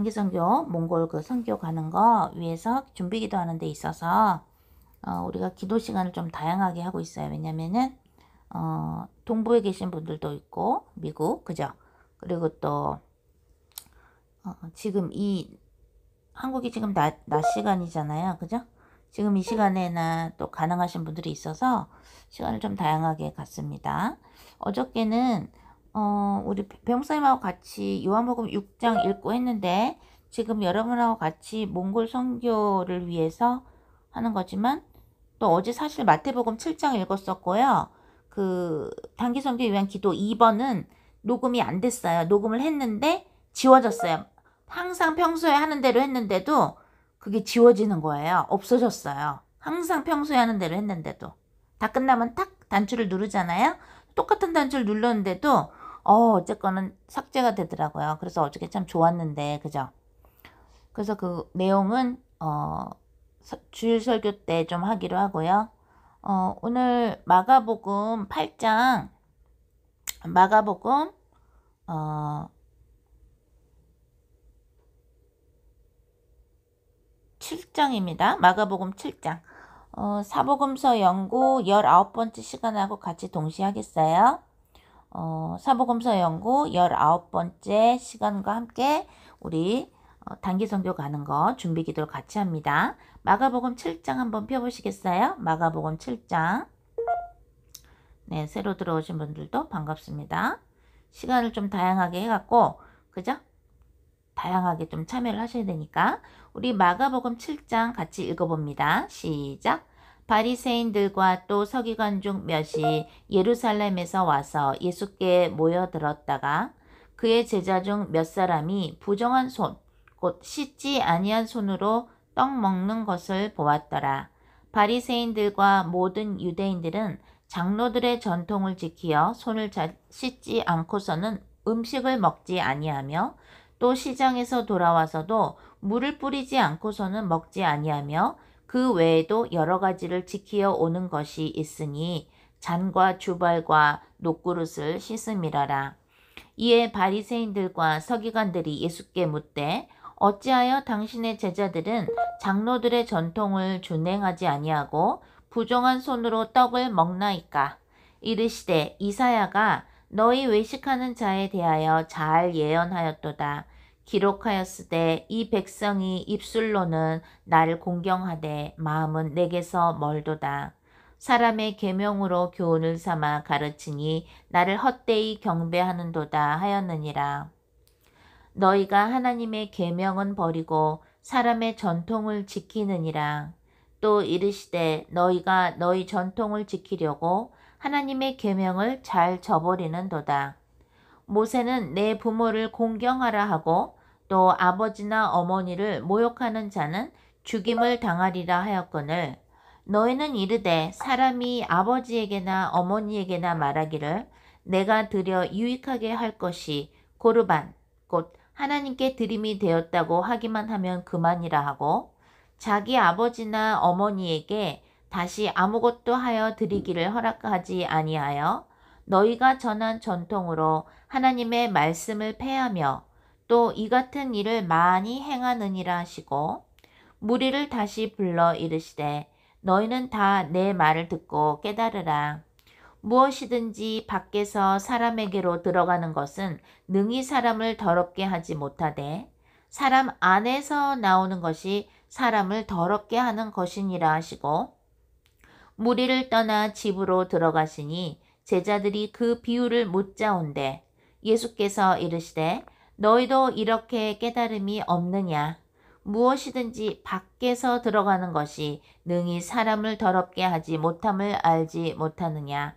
단기 선교, 몽골 그 선교 가는 거 위해서 준비 기도하는 데 있어서 우리가 기도 시간을 좀 다양하게 하고 있어요. 왜냐면은 동부에 계신 분들도 있고 미국, 그죠? 그리고 또 지금 한국이 지금 낮 시간이잖아요, 그죠? 지금 이 시간에나 또 가능하신 분들이 있어서 시간을 좀 다양하게 갖습니다. 어저께는 우리 배목사님하고 같이 요한복음 6장 읽고 했는데, 지금 여러분하고 같이 몽골 선교를 위해서 하는 거지만, 또 어제 사실 마태복음 7장 읽었었고요. 그 단기 선교 위한 기도 2번은 녹음이 안 됐어요. 녹음을 했는데 지워졌어요. 항상 평소에 하는 대로 했는데도 그게 지워지는 거예요. 없어졌어요. 항상 평소에 하는 대로 했는데도. 다 끝나면 탁 단추를 누르잖아요. 똑같은 단추를 눌렀는데도 어쨌거는 삭제가 되더라고요. 그래서 어저께 참 좋았는데, 그죠? 그래서 그 내용은 주일 설교 때 좀 하기로 하고요. 오늘 마가복음 8장, 마가복음 7장입니다. 마가복음 7장. 사복음서 연구 19번째 시간하고 같이 동시에 하겠어요. 사복음서 연구 19번째 시간과 함께 우리 단기 선교 가는 거 준비 기도를 같이 합니다. 마가복음 7장 한번 펴보시겠어요? 마가복음 7장. 네, 새로 들어오신 분들도 반갑습니다. 시간을 좀 다양하게 해갖고, 그죠? 다양하게 좀 참여를 하셔야 되니까 우리 마가복음 7장 같이 읽어봅니다. 시작. 바리새인들과 또 서기관 중 몇이 예루살렘에서 와서 예수께 모여들었다가 그의 제자 중 몇 사람이 부정한 손, 곧 씻지 아니한 손으로 떡 먹는 것을 보았더라. 바리새인들과 모든 유대인들은 장로들의 전통을 지키어 손을 잘 씻지 않고서는 음식을 먹지 아니하며 또 시장에서 돌아와서도 물을 뿌리지 않고서는 먹지 아니하며 그 외에도 여러 가지를 지키어 오는 것이 있으니 잔과 주발과 녹그릇을 씻음이라라. 이에 바리새인들과 서기관들이 예수께 묻되 어찌하여 당신의 제자들은 장로들의 전통을 준행하지 아니하고 부정한 손으로 떡을 먹나이까? 이르시되 이사야가 너희 외식하는 자에 대하여 잘 예언하였도다. 기록하였으되 이 백성이 입술로는 나를 공경하되 마음은 내게서 멀도다. 사람의 계명으로 교훈을 삼아 가르치니 나를 헛되이 경배하는도다 하였느니라. 너희가 하나님의 계명은 버리고 사람의 전통을 지키느니라. 또 이르시되 너희가 너희 전통을 지키려고 하나님의 계명을 잘 저버리는도다. 모세는 내 부모를 공경하라 하고 또 아버지나 어머니를 모욕하는 자는 죽임을 당하리라 하였거늘 너희는 이르되 사람이 아버지에게나 어머니에게나 말하기를 내가 드려 유익하게 할 것이 고르반 곧 하나님께 드림이 되었다고 하기만 하면 그만이라 하고 자기 아버지나 어머니에게 다시 아무것도 하여 드리기를 허락하지 아니하여 너희가 전한 전통으로 하나님의 말씀을 폐하며 또 이 같은 일을 많이 행하느니라 하시고 무리를 다시 불러 이르시되 너희는 다 내 말을 듣고 깨달으라. 무엇이든지 밖에서 사람에게로 들어가는 것은 능히 사람을 더럽게 하지 못하되 사람 안에서 나오는 것이 사람을 더럽게 하는 것이니라 하시고 무리를 떠나 집으로 들어가시니 제자들이 그 비유를 묻자온대 예수께서 이르시되 너희도 이렇게 깨달음이 없느냐? 무엇이든지 밖에서 들어가는 것이 능히 사람을 더럽게 하지 못함을 알지 못하느냐?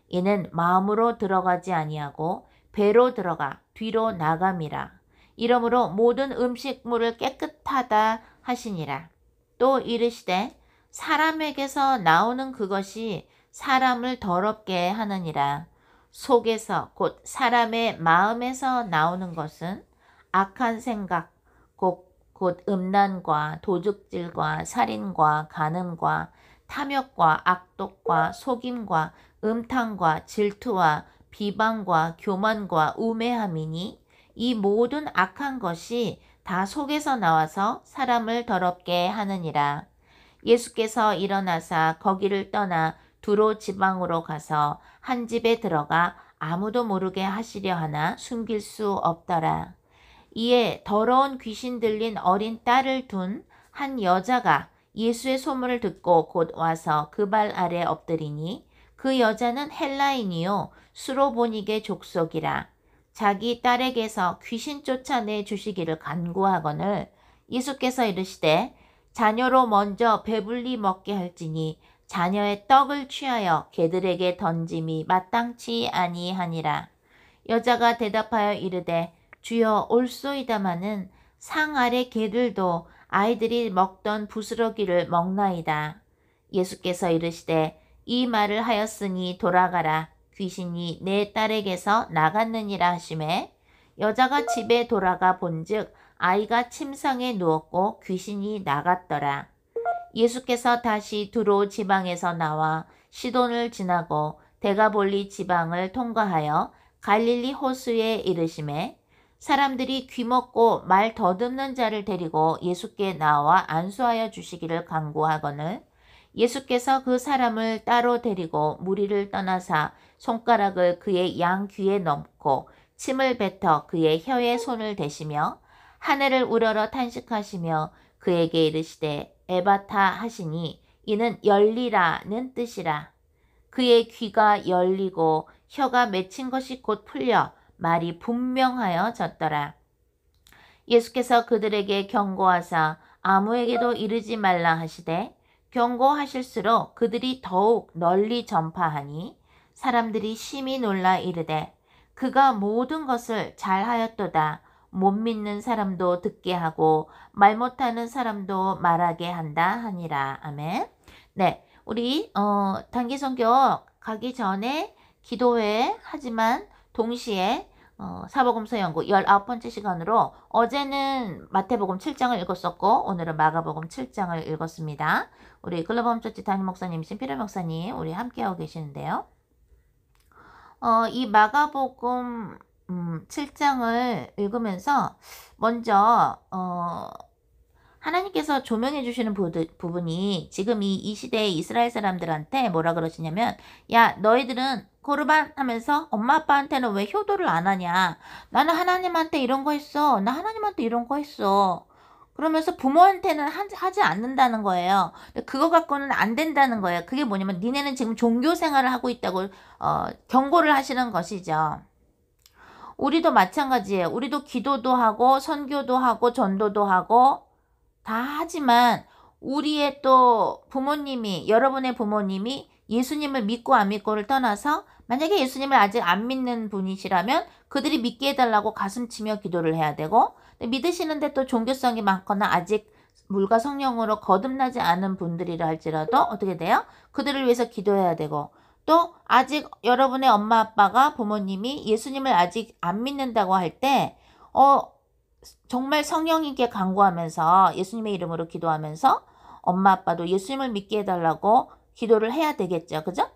이는 마음으로 들어가지 아니하고 배로 들어가 뒤로 나감이라. 이러므로 모든 음식물을 깨끗하다 하시니라. 또 이르시되 사람에게서 나오는 그것이 사람을 더럽게 하느니라. 속에서 곧 사람의 마음에서 나오는 것은 악한 생각, 곧 음란과 도둑질과 살인과 간음과 탐욕과 악독과 속임과 음탕과 질투와 비방과 교만과 우매함이니 이 모든 악한 것이 다 속에서 나와서 사람을 더럽게 하느니라. 예수께서 일어나사 거기를 떠나 두로 지방으로 가서 한 집에 들어가 아무도 모르게 하시려 하나 숨길 수 없더라. 이에 더러운 귀신 들린 어린 딸을 둔 한 여자가 예수의 소문을 듣고 곧 와서 그 발 아래 엎드리니 그 여자는 헬라인이요 수로보니게 족속이라. 자기 딸에게서 귀신 쫓아내 주시기를 간구하거늘 예수께서 이르시되 자녀로 먼저 배불리 먹게 할지니 자녀의 떡을 취하여 개들에게 던짐이 마땅치 아니하니라. 여자가 대답하여 이르되 주여 올소이다마는 상 아래 개들도 아이들이 먹던 부스러기를 먹나이다. 예수께서 이르시되 이 말을 하였으니 돌아가라. 귀신이 내 딸에게서 나갔느니라 하시매 여자가 집에 돌아가 본즉 아이가 침상에 누웠고 귀신이 나갔더라. 예수께서 다시 두로 지방에서 나와 시돈을 지나고 데가볼리 지방을 통과하여 갈릴리 호수에 이르시매 사람들이 귀먹고 말 더듬는 자를 데리고 예수께 나와 안수하여 주시기를 간구하거늘 예수께서 그 사람을 따로 데리고 무리를 떠나사 손가락을 그의 양 귀에 넣고 침을 뱉어 그의 혀에 손을 대시며 하늘을 우러러 탄식하시며 그에게 이르시되 에바타 하시니 이는 열리라는 뜻이라. 그의 귀가 열리고 혀가 맺힌 것이 곧 풀려 말이 분명하여 졌더라. 예수께서 그들에게 경고하사 아무에게도 이르지 말라 하시되 경고하실수록 그들이 더욱 널리 전파하니 사람들이 심히 놀라 이르되 그가 모든 것을 잘하였도다. 못 믿는 사람도 듣게 하고 말 못하는 사람도 말하게 한다 하니라. 아멘. 네, 우리 단기 성경 가기 전에 기도회 하지만 동시에 사복음서 연구 19번째 시간으로 어제는 마태복음 7장을 읽었었고 오늘은 마가복음 7장을 읽었습니다. 우리 글로벌홈처치 담임 목사님이신 피러 목사님 우리 함께하고 계시는데요. 이 마가복음 7장을 읽으면서 먼저 하나님께서 조명해 주시는 부분이 지금 이 시대의 이스라엘 사람들한테 뭐라 그러시냐면 야 너희들은 고르반 하면서 엄마 아빠한테는 왜 효도를 안 하냐. 나는 하나님한테 이런 거 했어. 나 하나님한테 이런 거 했어. 그러면서 부모한테는 하지 않는다는 거예요. 그거 갖고는 안 된다는 거예요. 그게 뭐냐면 니네는 지금 종교 생활을 하고 있다고 경고를 하시는 것이죠. 우리도 마찬가지예요. 우리도 기도도 하고 선교도 하고 전도도 하고 다 하지만 우리의 또 부모님이 여러분의 부모님이 예수님을 믿고 안 믿고를 떠나서 만약에 예수님을 아직 안 믿는 분이시라면 그들이 믿게 해달라고 가슴치며 기도를 해야 되고 믿으시는데 또 종교성이 많거나 아직 물과 성령으로 거듭나지 않은 분들이라 할지라도 어떻게 돼요? 그들을 위해서 기도해야 되고 또 아직 여러분의 엄마 아빠가 부모님이 예수님을 아직 안 믿는다고 할 때 정말 성령님께 간구하면서 예수님의 이름으로 기도하면서 엄마 아빠도 예수님을 믿게 해달라고 기도를 해야 되겠죠. 그죠?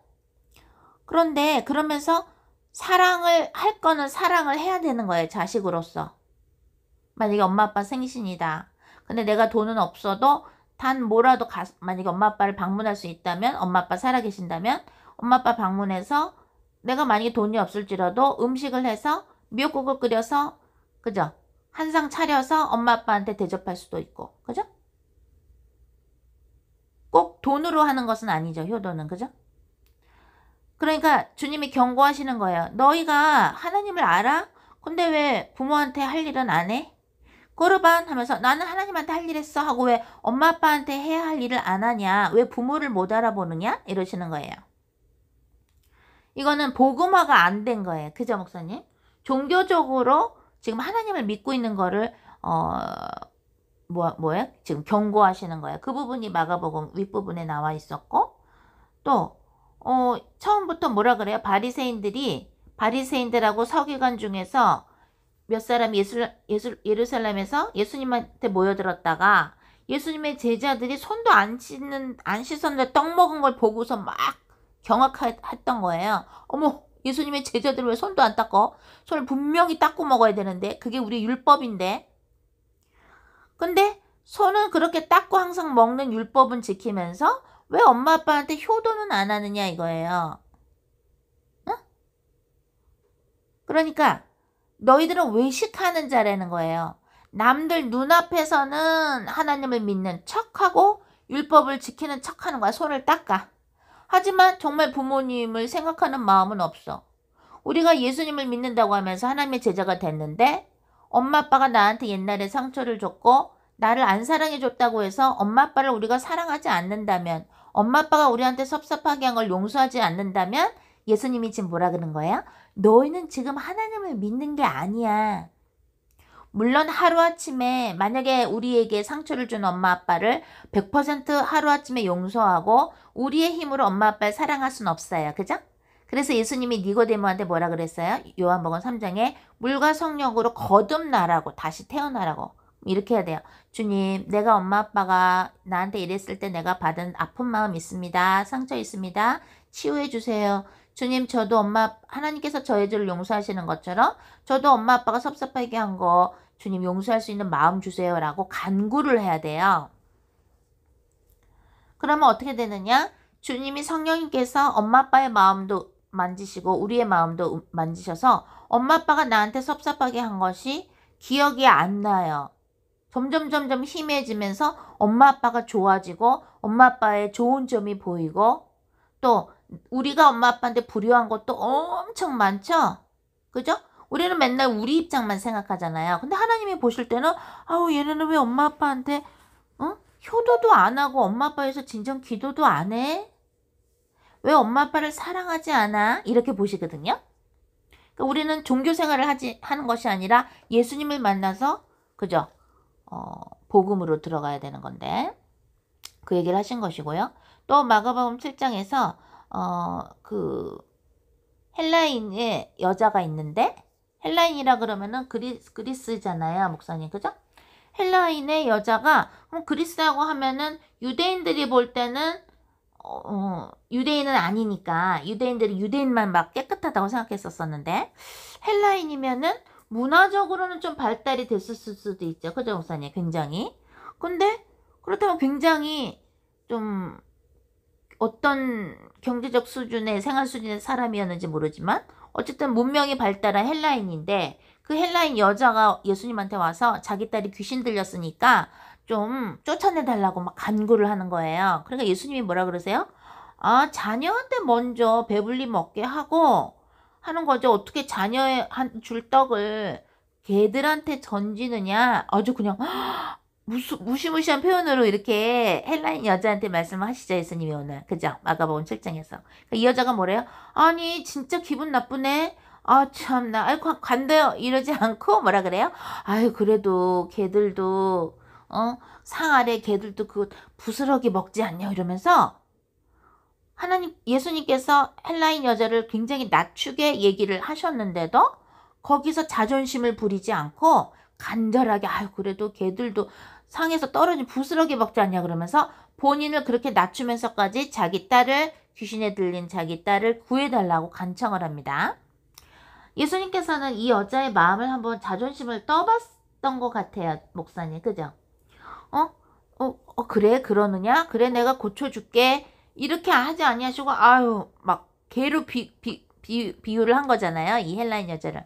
그런데 그러면서 사랑을 할 거는 사랑을 해야 되는 거예요. 자식으로서. 만약에 엄마 아빠 생신이다. 근데 내가 돈은 없어도 단 뭐라도 만약에 엄마 아빠를 방문할 수 있다면 엄마 아빠 살아계신다면 엄마 아빠 방문해서 내가 만약에 돈이 없을지라도 음식을 해서 미역국을 끓여서 그죠? 한 상 차려서 엄마 아빠한테 대접할 수도 있고 그죠? 꼭 돈으로 하는 것은 아니죠. 효도는 그죠? 그러니까 주님이 경고하시는 거예요. 너희가 하나님을 알아? 근데 왜 부모한테 할 일은 안 해? 꼬르반 하면서 나는 하나님한테 할 일 했어 하고 왜 엄마 아빠한테 해야 할 일을 안 하냐? 왜 부모를 못 알아보느냐? 이러시는 거예요. 이거는 복음화가 안 된 거예요. 그죠 목사님? 종교적으로 지금 하나님을 믿고 있는 거를 뭐예요? 지금 경고하시는 거예요. 그 부분이 마가복음 윗부분에 나와 있었고 또 처음부터 뭐라 그래요? 바리새인들하고 서기관 중에서 몇 사람이 예루살렘에서 예수님한테 모여들었다가 예수님의 제자들이 손도 안 씻었는데 떡 먹은 걸 보고서 막 경악했던 거예요. 어머 예수님의 제자들 왜 손도 안 닦어? 손을 분명히 닦고 먹어야 되는데 그게 우리 율법인데 근데 손은 그렇게 닦고 항상 먹는 율법은 지키면서 왜 엄마 아빠한테 효도는 안 하느냐 이거예요. 응? 그러니까 너희들은 외식하는 자라는 거예요. 남들 눈앞에서는 하나님을 믿는 척하고 율법을 지키는 척하는 거야. 손을 닦아. 하지만 정말 부모님을 생각하는 마음은 없어. 우리가 예수님을 믿는다고 하면서 하나님의 제자가 됐는데 엄마 아빠가 나한테 옛날에 상처를 줬고 나를 안 사랑해 줬다고 해서 엄마 아빠를 우리가 사랑하지 않는다면, 엄마 아빠가 우리한테 섭섭하게 한 걸 용서하지 않는다면 예수님이 지금 뭐라 그러는 거예요? 너희는 지금 하나님을 믿는 게 아니야. 물론 하루아침에 만약에 우리에게 상처를 준 엄마 아빠를 100% 하루아침에 용서하고 우리의 힘으로 엄마 아빠를 사랑할 수는 없어요. 그죠? 그래서 예수님이 니고데모한테 뭐라 그랬어요? 요한복음 3장에 물과 성령으로 거듭나라고, 다시 태어나라고 이렇게 해야 돼요. 주님, 내가 엄마 아빠가 나한테 이랬을 때 내가 받은 아픈 마음 있습니다. 상처 있습니다. 치유해 주세요. 주님, 저도 하나님께서 저의 죄를 용서하시는 것처럼 저도 엄마 아빠가 섭섭하게 한 거 주님 용서할 수 있는 마음 주세요 라고 간구를 해야 돼요. 그러면 어떻게 되느냐? 주님이 성령님께서 엄마 아빠의 마음도 만지시고 우리의 마음도 만지셔서 엄마 아빠가 나한테 섭섭하게 한 것이 기억이 안 나요. 점점 희미해지면서 엄마 아빠가 좋아지고 엄마 아빠의 좋은 점이 보이고 또 우리가 엄마 아빠한테 불효한 것도 엄청 많죠? 그죠? 우리는 맨날 우리 입장만 생각하잖아요. 근데 하나님이 보실 때는 아우 얘네는 왜 엄마 아빠한테 효도도 안 하고 엄마 아빠에서 진정 기도도 안 해? 왜 엄마 아빠를 사랑하지 않아? 이렇게 보시거든요. 그러니까 우리는 종교 생활을 하는 것이 아니라 예수님을 만나서 그죠? 복음으로 들어가야 되는 건데 그 얘기를 하신 것이고요. 또 마가복음 7장에서 그 헬라인의 여자가 있는데 헬라인이라 그러면은 그리스잖아요, 목사님. 그죠? 헬라인의 여자가 그리스라고 하면은 유대인들이 볼 때는 유대인은 아니니까 유대인들이 유대인만 막 깨끗하다고 생각했었었는데 헬라인이면은 문화적으로는 좀 발달이 됐을 수도 있죠. 그죠, 목사님? 굉장히. 근데 그렇다면 굉장히 좀 어떤 경제적 수준의 생활 수준의 사람이었는지 모르지만 어쨌든 문명이 발달한 헬라인인데 그 헬라인 여자가 예수님한테 와서 자기 딸이 귀신 들렸으니까 좀 쫓아내달라고 막 간구를 하는 거예요. 그러니까 예수님이 뭐라 그러세요? 아, 자녀한테 먼저 배불리 먹게 하고 하는 거죠. 어떻게 자녀의 줄 떡을 개들한테 던지느냐. 아주 그냥 무시무시한 표현으로 이렇게 헬라인 여자한테 말씀하시죠, 예수님이 오늘. 그죠? 마가복음 7장에서. 그러니까 이 여자가 뭐래요? 아니, 진짜 기분 나쁘네? 아, 참나. 아이, 간대요. 이러지 않고 뭐라 그래요? 아유, 그래도 개들도, 상 아래 개들도 그 부스러기 먹지 않냐? 이러면서 예수님께서 헬라인 여자를 굉장히 낮추게 얘기를 하셨는데도 거기서 자존심을 부리지 않고 간절하게, 아유, 그래도 개들도 상에서 떨어진 부스러기 먹지 않냐 그러면서 본인을 그렇게 낮추면서까지 귀신에 들린 자기 딸을 구해달라고 간청을 합니다. 예수님께서는 이 여자의 마음을 한번 자존심을 떠봤던 것 같아요, 목사님. 그죠? 그래? 그러느냐? 그래, 내가 고쳐줄게. 이렇게 하지 아니하시고, 아유, 막, 개로 비유를 한 거잖아요. 이 헬라인 여자를.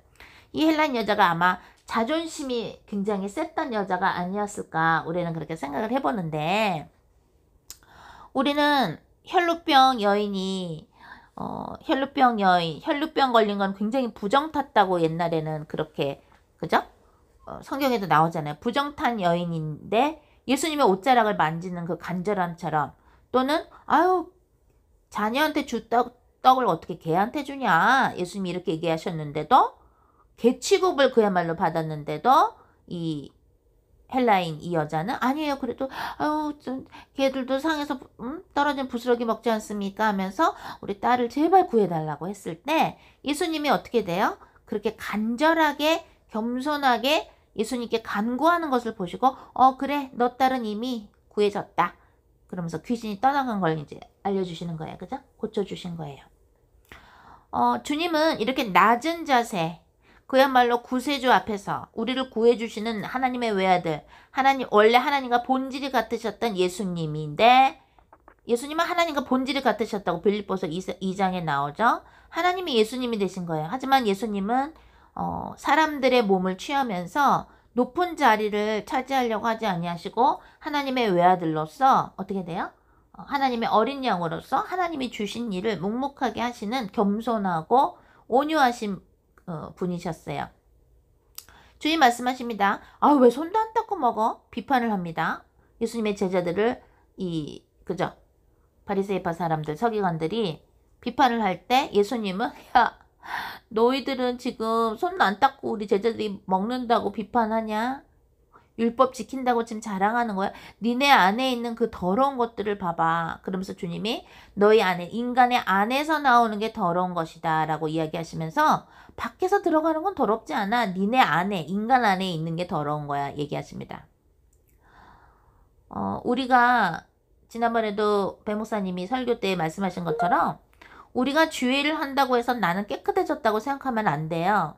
이 헬라인 여자가 아마 자존심이 굉장히 셌던 여자가 아니었을까 우리는 그렇게 생각을 해보는데 우리는 혈루병 여인 혈루병 걸린 건 굉장히 부정탔다고 옛날에는 그렇게 그죠? 성경에도 나오잖아요. 부정탄 여인인데 예수님의 옷자락을 만지는 그 간절함처럼 또는 아유 자녀한테 떡을 어떻게 개한테 주냐 예수님이 이렇게 얘기하셨는데도 개 취급을 그야말로 받았는데도 이 헬라인 이 여자는 아니에요. 그래도 아유 좀 개들도 상에서 떨어진 부스러기 먹지 않습니까? 하면서 우리 딸을 제발 구해달라고 했을 때 예수님이 어떻게 돼요? 그렇게 간절하게 겸손하게 예수님께 간구하는 것을 보시고 그래 너 딸은 이미 구해졌다. 그러면서 귀신이 떠나간 걸 이제 알려주시는 거예요. 그죠? 고쳐주신 거예요. 주님은 이렇게 낮은 자세 그야말로 구세주 앞에서 우리를 구해주시는 하나님의 외아들, 하나님, 원래 하나님과 본질이 같으셨던 예수님인데, 예수님은 하나님과 본질이 같으셨다고 빌립보서 2장에 나오죠. 하나님이 예수님이 되신 거예요. 하지만 예수님은 사람들의 몸을 취하면서 높은 자리를 차지하려고 하지 아니하시고 하나님의 외아들로서 어떻게 돼요? 하나님의 어린 양으로서 하나님이 주신 일을 묵묵하게 하시는 겸손하고 온유하신 분이셨어요. 주님 말씀하십니다. 아, 왜 손도 안 닦고 먹어? 비판을 합니다. 예수님의 제자들을 그죠? 바리새파 사람들, 서기관들이 비판을 할 때 예수님은 야, 너희들은 지금 손 안 닦고 우리 제자들이 먹는다고 비판하냐? 율법 지킨다고 지금 자랑하는 거야? 니네 안에 있는 그 더러운 것들을 봐봐. 그러면서 주님이 너희 안에, 인간의 안에서 나오는 게 더러운 것이다 라고 이야기하시면서 밖에서 들어가는 건 더럽지 않아. 니네 안에, 인간 안에 있는 게 더러운 거야 얘기하십니다. 우리가 지난번에도 배 목사님이 설교 때 말씀하신 것처럼 우리가 주의를 한다고 해서 나는 깨끗해졌다고 생각하면 안 돼요.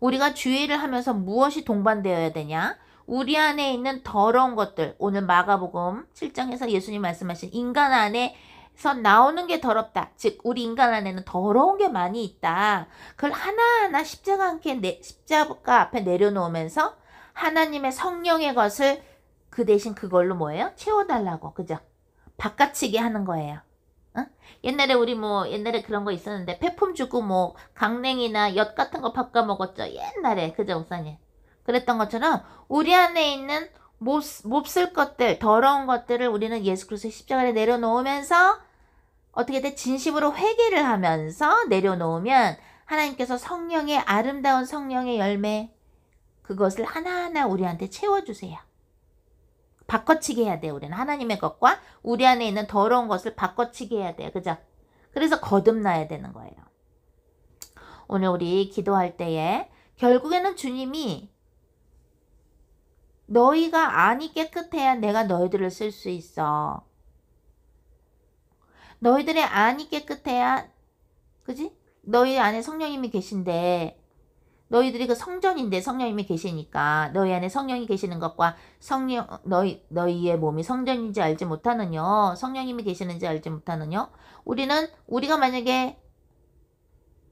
우리가 주의를 하면서 무엇이 동반되어야 되냐? 우리 안에 있는 더러운 것들, 오늘 마가복음 7장에서 예수님 말씀하신 인간 안에서 나오는 게 더럽다. 즉 우리 인간 안에는 더러운 게 많이 있다. 그걸 하나하나 십자가 앞에 내려놓으면서 하나님의 성령의 것을 그 대신 그걸로 뭐예요? 채워달라고. 그죠? 바꿔치기 하는 거예요. 응? 옛날에 우리 옛날에 그런 거 있었는데 폐품 주고 강냉이나 엿 같은 거 바꿔 먹었죠. 옛날에. 그죠, 목사님? 그랬던 것처럼 우리 안에 있는 몹쓸 것들, 더러운 것들을 우리는 예수 그리스도의 십자가에 내려놓으면서 어떻게 돼? 진심으로 회개를 하면서 내려놓으면 하나님께서 성령의 아름다운 성령의 열매 그것을 하나하나 우리한테 채워주세요. 바꿔치기 해야 돼요. 우리는 하나님의 것과 우리 안에 있는 더러운 것을 바꿔치기 해야 돼요. 그죠? 그래서 거듭나야 되는 거예요. 오늘 우리 기도할 때에 결국에는 주님이 너희가 안이 깨끗해야 내가 너희들을 쓸 수 있어. 너희들의 안이 깨끗해야, 그지? 너희 안에 성령님이 계신데 너희들이 그 성전인데 성령님이 계시니까 너희 안에 성령이 계시는 것과 너희의 몸이 성전인지 알지 못하느냐? 성령님이 계시는지 알지 못하느냐? 우리가 만약에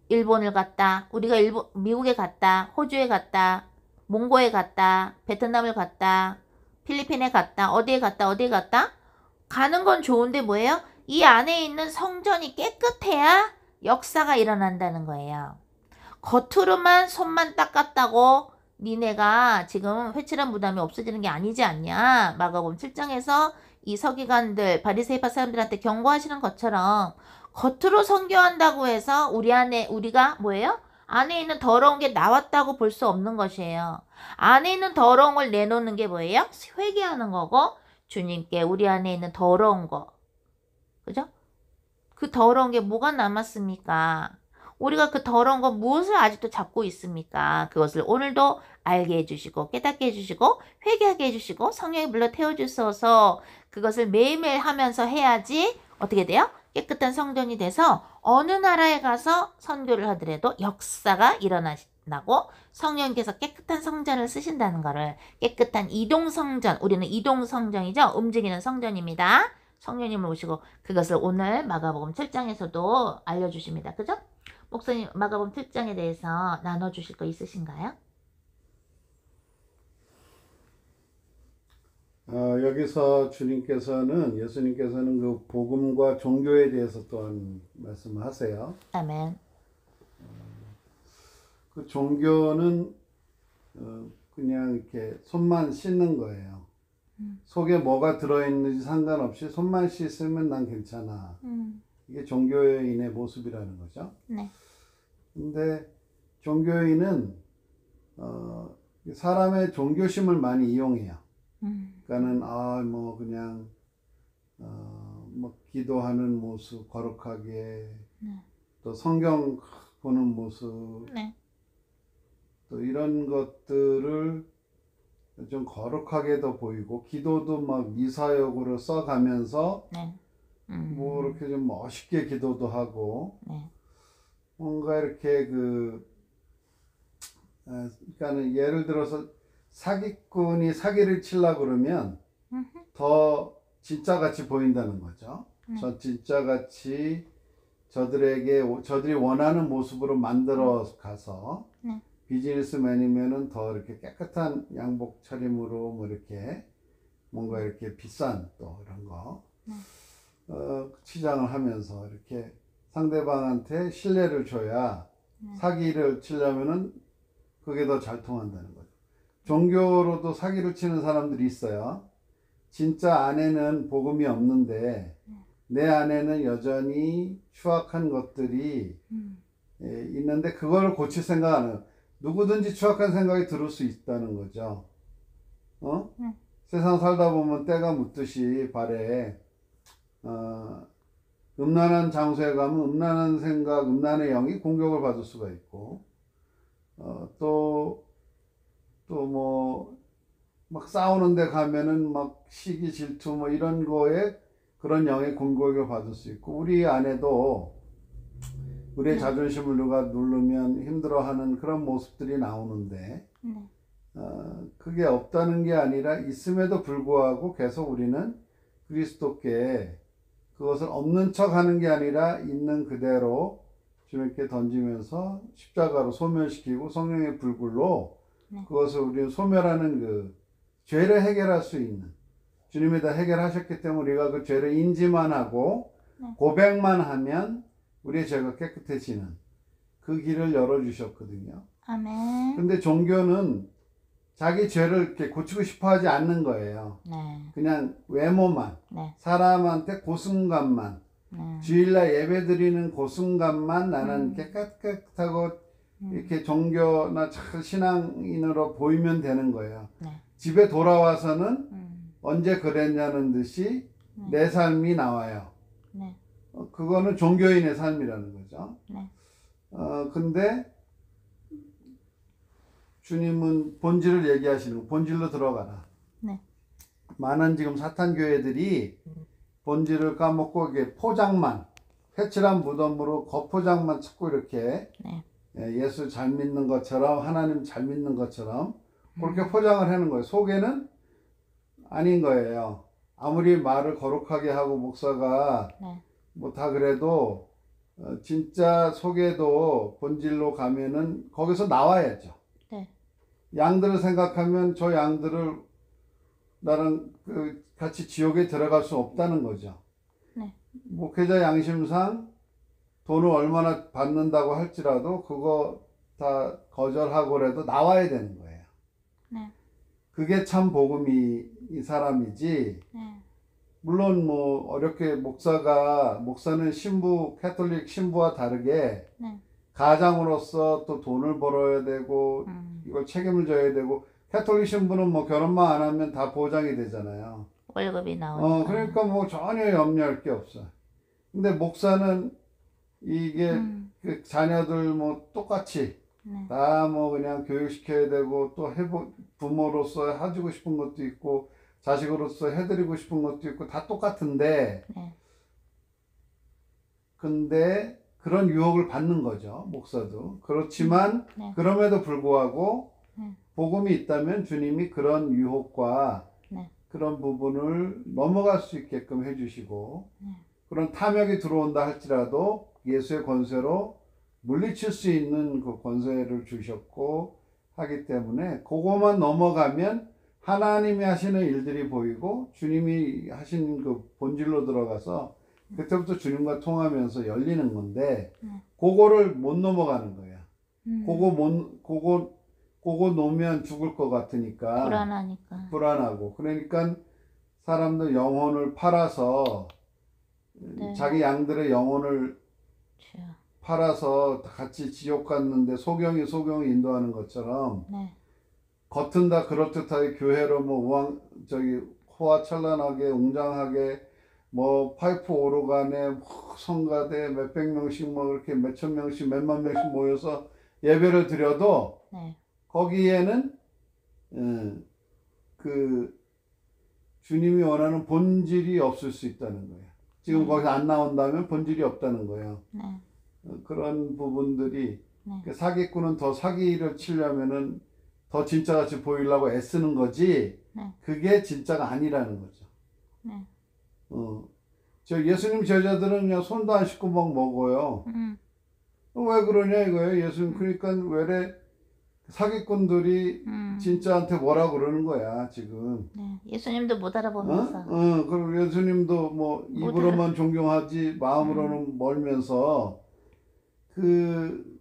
일본을 갔다, 우리가 미국에 갔다, 호주에 갔다, 몽고에 갔다, 베트남을 갔다, 필리핀에 갔다, 어디에 갔다? 가는 건 좋은데 뭐예요? 이 안에 있는 성전이 깨끗해야 역사가 일어난다는 거예요. 겉으로만 손만 닦았다고 니네가 지금 회칠한 무덤이 없어지는 게 아니지 않냐. 마가복음 7장에서 이 서기관들 바리새파 사람들한테 경고하시는 것처럼 겉으로 선교한다고 해서 우리가 뭐예요? 안에 있는 더러운 게 나왔다고 볼 수 없는 것이에요. 안에 있는 더러운 걸 내놓는 게 뭐예요? 회개하는 거고 주님께 우리 안에 있는 더러운 거, 그죠? 그 더러운 게 뭐가 남았습니까? 우리가 그 더러운 거 무엇을 아직도 잡고 있습니까? 그것을 오늘도 알게 해주시고 깨닫게 해주시고 회개하게 해주시고 성령이 불러 태워주셔서 그것을 매일매일 하면서 해야지 어떻게 돼요? 깨끗한 성전이 돼서 어느 나라에 가서 선교를 하더라도 역사가 일어나고 성령께서 깨끗한 성전을 쓰신다는 거를 깨끗한 이동성전, 우리는 이동성전이죠. 움직이는 성전입니다. 성령님을 오시고 그것을 오늘 마가복음 7장에서도 알려주십니다. 그죠? 목사님 마가복음 7장에 대해서 나눠주실 거 있으신가요? 여기서 예수님께서는 그 복음과 종교에 대해서 또한 말씀을 하세요. 아멘. 그 종교는 그냥 이렇게 손만 씻는 거예요. 속에 뭐가 들어있는지 상관없이 손만 씻으면 난 괜찮아. 이게 종교인의 모습이라는 거죠. 네. 근데 종교인은 사람의 종교심을 많이 이용해요. 그러니까는 그냥 기도하는 모습 거룩하게, 또 성경 보는 모습, 네. 또 이런 것들을 좀 거룩하게도 보이고 기도도 막 미사역으로 써가면서 네. 이렇게 좀 멋있게 기도도 하고 네. 뭔가 이렇게 그러니까는 예를 들어서 사기꾼이 사기를 치려고 그러면 더 진짜같이 보인다는 거죠. 저 진짜같이 저들이 원하는 모습으로 만들어 가서 비즈니스맨이면은 더 이렇게 깨끗한 양복 차림으로 뭐 이렇게 뭔가 이렇게 비싼 또 이런 거 치장을 하면서 이렇게 상대방한테 신뢰를 줘야 사기를 치려면은 그게 더 잘 통한다는 거죠. 종교로도 사기를 치는 사람들이 있어요. 진짜 안에는 복음이 없는데 내 안에는 여전히 추악한 것들이 있는데 그걸 고칠 생각 안 해요. 누구든지 추악한 생각이 들을 수 있다는 거죠. 세상 살다 보면 때가 묻듯이 발에 음란한 장소에 가면 음란한 생각, 음란의 영이 공격을 받을 수가 있고 또 뭐 막 싸우는 데 가면은 막 시기 질투 뭐 이런 거에 그런 영의 공격을 받을 수 있고 우리 안에도 우리의 자존심을 누가 누르면 힘들어하는 그런 모습들이 나오는데 그게 없다는 게 아니라 있음에도 불구하고 계속 우리는 그리스도께 그것을 없는 척 하는 게 아니라 있는 그대로 주님께 던지면서 십자가로 소멸시키고 성령의 불굴로 그것을 우리는 소멸하는 그 죄를 해결할 수 있는 주님이 다 해결하셨기 때문에 우리가 그 죄를 인지만 하고 고백만 하면 우리의 죄가 깨끗해지는 그 길을 열어주셨거든요. 아멘. 근데 종교는 자기 죄를 이렇게 고치고 싶어 하지 않는 거예요. 그냥 외모만, 사람한테 고순감만, 주일날 예배 드리는 고순감만 나는 깨끗하고 이렇게 종교나 신앙인으로 보이면 되는 거예요. 집에 돌아와서는 언제 그랬냐는 듯이 내 삶이 나와요. 그거는 종교인의 삶이라는 거죠. 근데 주님은 본질을 얘기하시는 거, 본질로 들어가라. 많은 지금 사탄 교회들이 본질을 까먹고 이게 포장만, 회칠한 무덤으로 겉포장만 찾고 이렇게 예수 잘 믿는 것처럼 하나님 잘 믿는 것처럼 그렇게 포장을 하는 거예요. 속에는 아닌 거예요. 아무리 말을 거룩하게 하고 목사가 뭐 다 그래도 진짜 속에도 본질로 가면은 거기서 나와야죠. 양들을 생각하면 저 양들을 나랑 같이 지옥에 들어갈 수 없다는 거죠. 목회자 양심상 돈을 얼마나 받는다고 할지라도 그거 다 거절하고라도 나와야 되는 거예요. 그게 참 복음이 이 사람이지. 물론 뭐 어렵게 목사는 신부 캐톨릭 신부와 다르게 가장으로서 또 돈을 벌어야 되고 이걸 책임을 져야 되고 캐톨릭 신부는 뭐 결혼만 안 하면 다 보장이 되잖아요. 월급이 나오니까. 그러니까 뭐 전혀 염려할 게 없어. 근데 목사는 이게 그 자녀들 뭐 똑같이 다 뭐 그냥 교육시켜야 되고 또 부모로서 해주고 싶은 것도 있고 자식으로서 해드리고 싶은 것도 있고 다 똑같은데 근데 그런 유혹을 받는 거죠. 목사도. 그렇지만 그럼에도 불구하고 복음이 있다면 주님이 그런 유혹과 그런 부분을 넘어갈 수 있게끔 해주시고 그런 탐욕이 들어온다 할지라도 예수의 권세로 물리칠 수 있는 그 권세를 주셨고 하기 때문에 그거만 넘어가면 하나님이 하시는 일들이 보이고 주님이 하신 그 본질로 들어가서 그때부터 주님과 통하면서 열리는 건데 그거를 못 넘어가는 거야. 그거 놓으면 죽을 것 같으니까 불안하고 그러니까 사람들 영혼을 팔아서 자기 양들의 영혼을 팔아서 같이 지옥 갔는데 소경이 인도하는 것처럼 겉은 다 그럴듯하게 교회로 뭐 호화찬란하게 웅장하게 뭐 파이프 오르간에 성가대 몇백 명씩 뭐 이렇게 몇천 명씩 몇만 명씩 모여서 예배를 드려도 거기에는 그 주님이 원하는 본질이 없을 수 있다는 거예요. 지금 거기서 안 나온다면 본질이 없다는 거예요. 그런 부분들이 네. 그 사기꾼은 더 사기를 치려면은 더 진짜같이 보이려고 애쓰는 거지 네. 그게 진짜가 아니라는 거죠. 네. 저 예수님 제자들은 그냥 손도 안 씻고 막 먹어요. 왜 그러냐 이거예요. 예수님 그러니까 왜 사기꾼들이 진짜한테 뭐라 그러는 거야 지금. 네. 예수님도 못 알아보면서. 그리고 예수님도 뭐 입으로만 존경하지 마음으로는 멀면서 그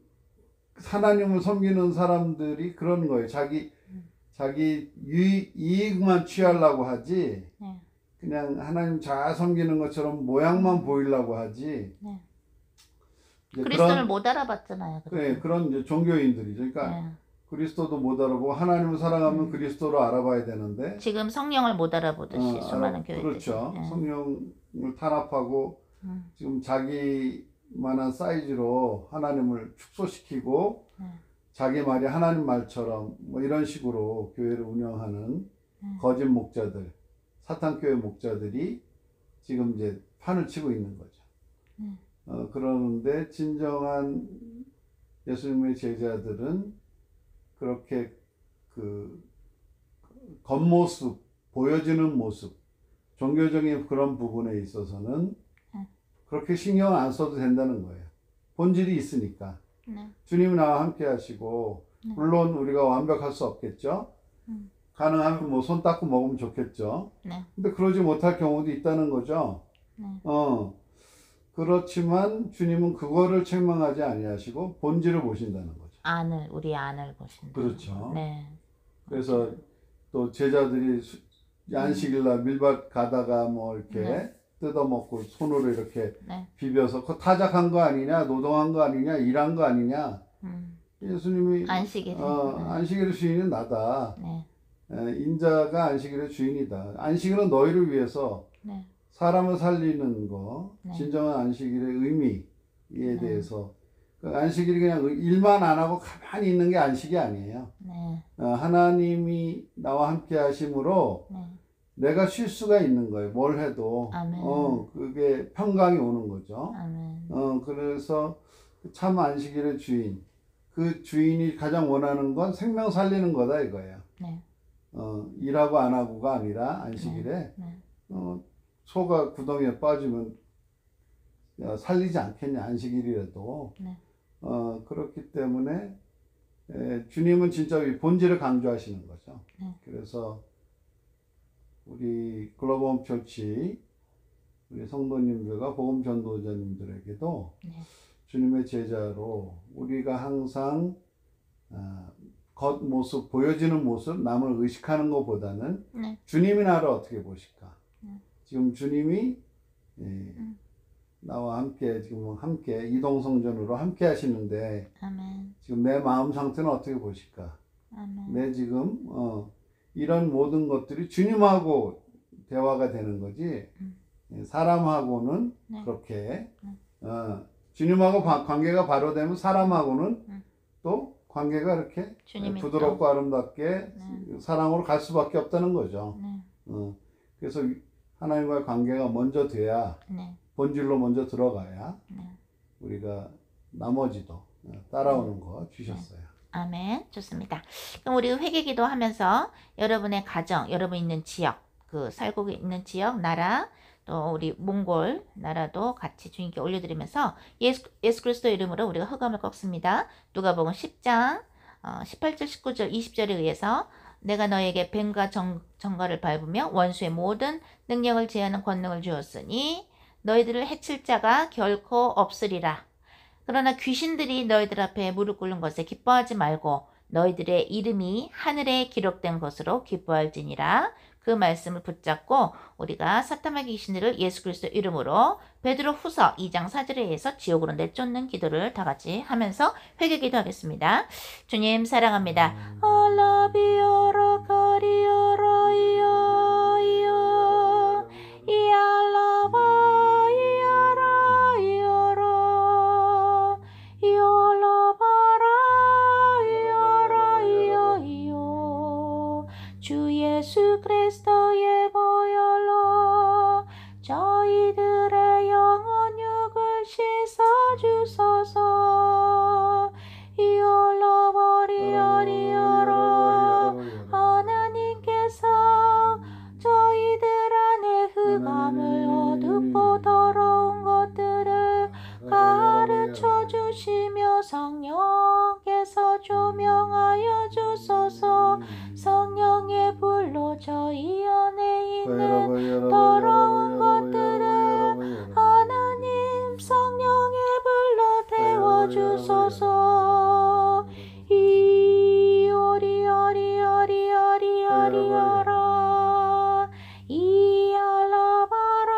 하나님을 섬기는 사람들이 그런 거예요. 자기 이익만 취하려고 하지. 네. 그냥 하나님 잘 섬기는 것처럼 모양만 보이려고 하지. 네. 이제 그리스도를 못 알아봤잖아요. 네, 그런 이제 종교인들이죠. 그러니까 네. 그리스도도 못 알아보고 하나님을 사랑하면 그리스도를 알아봐야 되는데 지금 성령을 못 알아보듯이 수많은 교회들이. 그렇죠. 네. 성령을 탄압하고 지금 자기만한 사이즈로 하나님을 축소시키고 자기 말이 하나님 말처럼 뭐 이런 식으로 교회를 운영하는 거짓 목자들, 사탄 교회 목자들이 지금 이제 판을 치고 있는 거죠. 그러는데 진정한 예수님의 제자들은 그렇게 그 겉모습, 보여지는 모습, 종교적인 그런 부분에 있어서는 그렇게 신경 안 써도 된다는 거예요. 본질이 있으니까. 주님이 나와 함께 하시고 물론 우리가 완벽할 수 없겠죠. 가능하면 뭐 손 닦고 먹으면 좋겠죠. 근데 그러지 못할 경우도 있다는 거죠. 그렇지만 주님은 그거를 책망하지 아니하시고 본질을 보신다는 거죠. 우리 안을 보신다. 그렇죠. 네. 그래서 또 제자들이 안식일날 밀밭 가다가 뭐 이렇게 뜯어먹고 손으로 이렇게 비벼서 그거 타작한 거 아니냐, 노동한 거 아니냐, 일한 거 아니냐. 예수님이 안식일의 주인은 나다. 인자가 안식일의 주인이다. 안식일은 너희를 위해서 사람을 살리는 거, 진정한 안식일의 의미에 대해서 안식일이 그냥 일만 안 하고 가만히 있는 게 안식이 아니에요. 하나님이 나와 함께 하심으로 내가 쉴 수가 있는 거예요. 뭘 해도. 그게 평강이 오는 거죠. 그래서 참 안식일의 주인, 그 주인이 가장 원하는 건 생명 살리는 거다 이거예요. 일하고 안 하고가 아니라 안식일에 소가 구덩이에 빠지면 살리지 않겠냐, 안식일이라도. 그렇기 때문에 주님은 진짜 본질을 강조하시는 거죠. 그래서 우리 글로벌 철치 우리 성도님들과 복음 전도자님들에게도 주님의 제자로 우리가 항상 겉모습, 보여지는 모습, 남을 의식하는 것보다는 주님이 나를 어떻게 보실까? 지금 주님이 나와 함께 지금 함께 이동성전으로 함께 하시는데 지금 내 마음 상태는 어떻게 보실까? 내 지금 이런 모든 것들이 주님하고 대화가 되는 거지 사람하고는 그렇게 주님하고 관계가 바로 되면 사람하고는 또 관계가 이렇게 부드럽고 아름답게 사랑으로 갈 수밖에 없다는 거죠. 그래서 하나님과의 관계가 먼저 돼야 본질로 먼저 들어가야 우리가 나머지도 따라오는 거 주셨어요. 아멘. 좋습니다. 그럼 우리 회개기도 하면서 여러분의 가정, 여러분 있는 지역, 그 살고 있는 지역, 나라, 또 우리 몽골 나라도 같이 주님께 올려드리면서 예수 그리스도 이름으로 우리가 흑암을 꺾습니다. 누가복음 10장 18절, 19절, 20절에 의해서 내가 너에게 뱀과 정갈을 밟으며 원수의 모든 능력을 제하는 권능을 주었으니 너희들을 해칠 자가 결코 없으리라. 그러나 귀신들이 너희들 앞에 무릎 꿇는 것에 기뻐하지 말고 너희들의 이름이 하늘에 기록된 것으로 기뻐할지니라. 그 말씀을 붙잡고 우리가 사탄의 귀신들을 예수 그리스도 이름으로 베드로 후서 2장 4절에 의해서 지옥으로 내쫓는 기도를 다 같이 하면서 회개 기도하겠습니다. 주님 사랑합니다. 알라비오로 가리오로 이오이오 이알라바 주 예수 그리스도의 보혈로 저희들의 영혼 육을 씻어주소서. 주시며 성령께서 조명하여 주소서. 성령의 불로 저희 안에 있는 더러운 것들을 하나님 성령의 불로 태워주소서. 이오리오리오리오리오리오리오라 이알라바라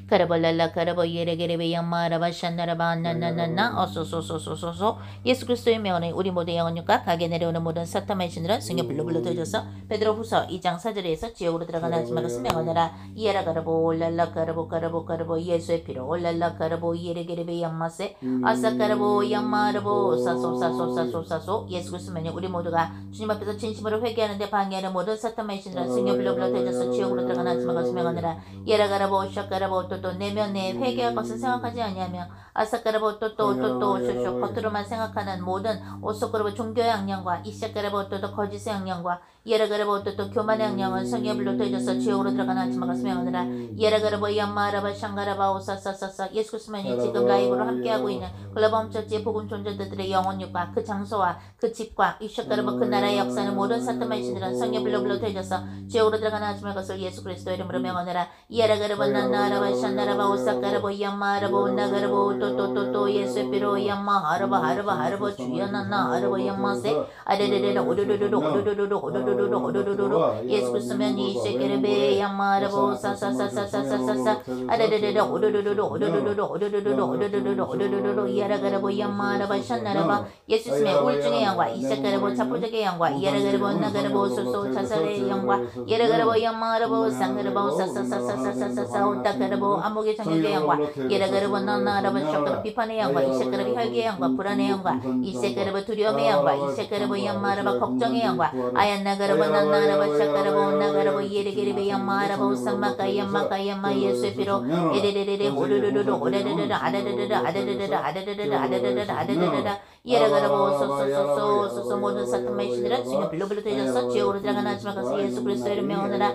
카라발랄라 카라보 예레게레베 양마라바 샨나라바 나나나나 어소소소소소소. 예수 그리스도의 명언에 우리 모두의 영혼육과 가게 내려오는 모든 사탄의 신들은 승려 불로 터져서 베드로후서 2장 4절에서 지옥으로 들어가는 하지마 것을 명언하라. 이에라 카라보 올랄라 카라보 카라보 카라보 예수의 피로 올랄라 카라보 예레게레베 양마세 아사 카라보 양마라보 사소사소사소사소. 예수 그리스도 명령 우리 모두가 주님 앞에서 진심으로 회개하는데 방해하는 모든 사탄의 신들은 승려 불로 터져서 지옥으로 들어가는 하지마 것을 명언하라. 이에라 카라보 샤카라보 또 내면에 회개할 것을 생각하지 아니하며 아사카라보 또또또또 쇼쇼 겉으로만 생각하는 모든 오소코라보 종교의 양념과 이샤카라보 또또 거짓의 양념과 예라가라보 또또 교만의 양념은 성의 불로 터져서 지옥으로 들어가는 하지마 것을 명하느라. 예라가라보 양마라바 샹가라바 오사사사사. 예수 그리스도만이 지금 라이브로 함께하고 있는 글로벌 처치의 복음 존재들의 영혼육과 그 장소와 그 집과 이샤카라보 그 나라의 역사는 모든 사탄의 신들은 성의 불로 터져서 지옥으로 들어가는 하지마 것을 예수 그리스도 이름으로 명하느라. 예라가라보 나나라바 샤나라바 오사카라보 양마라보 나가라보 또또또또 예수의 피로 양마 하라바 주연한나 하라바 양마세 아레레레레 오르르르르 오르르르르 오르르르르 오르르르르. 예수 그리스도면 이세케레베 양마라보 사사사사사사사 아레레레레 오르르르르 오르르르르 오르르르르 오르르르르 오르르르르 이야라가라보 양마라바 샨나라바. 예수 그리스도의 우울증의 양과 이세케레보 자포적의 양과 이야라가라보 나가라보 소소 자살의 양과 이야라가라보 양마라보 상가라보 사사사사사사사 오타가라보 암흑의 정욕의 양과 예라가라보 나나라바 셔가라 비판의 양과 이세가라보 혈기의 양과 불안의 양과 이세가라보 두려움의 양과 이세가라보 양마라바 걱정의 양과 아얀나가라보 나나라바 샤가라보 나가라보 예레게레베 양마라보 상마가 양마 예수의 피로 에레레레레 오르르르르 오레레레레 아레레레레 아레레레레 아레레레레 아레레레레 아레레레레 예라가라보 소소소소소소. 모든 사탄의 신들은 승려 불로 터져서 지옥으로 들어가는 하지마 것을 예수 그리스도의 이름 명하느라.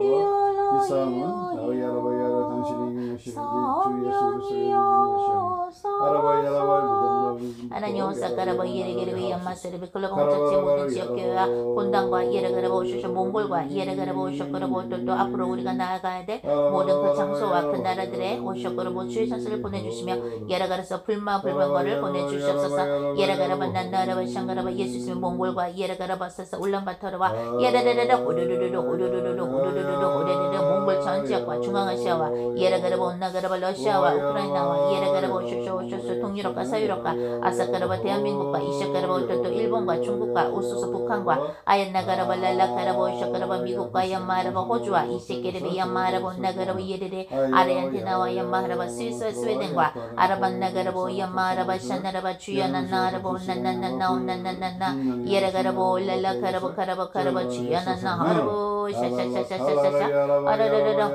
이 싸움은 나의 아라바야라 당신이 이것이 주 예수 그리스도의 아라바야라 하나님 오사카라바 예레게레베 양마세레베 글로벌 자체 모든 지역교회와 본당과 예레가라바 오쇼쇼 몽골과 예레가라바 오쇼코라보 또 앞으로 우리가 나아가야 될 모든 그 장소와 그 나라들의 오쇼코라보 주의 찬스를 보내주시며 예레가라서 불만거를 보내주시옵소서. 예레가라바 난나라바 샹가라바 예수 있으면 몽골과 예레가라바 사사 울란바토르와 예레레레레 오르르르르 오르르르르 오르르르르 오르르르 몽골 전 지역과 중앙아시아와 예레가라바 온나가라바 러시아와 우크라이나와 예레가라바 오쇼쇼 동유럽과 서유럽과 아사카라바 대한민국과 이샤카라바 또 일본과 중국과 우수수 북한과 아얀나가라바 랄라카라바 오샤카라바 미국과 얀마라바 호주와 이세케레베 얀마라바 나가라바 예레레 아르헨티나와 얀마라바 스위스와 스웨덴과 아라반나가라바 얀마라바 샤나라바 주야나나라바 나나나나나나나나 예레가라바 랄라카라바 카라바 주야나나 하라보 샤샤샤샤샤샤 아라라라라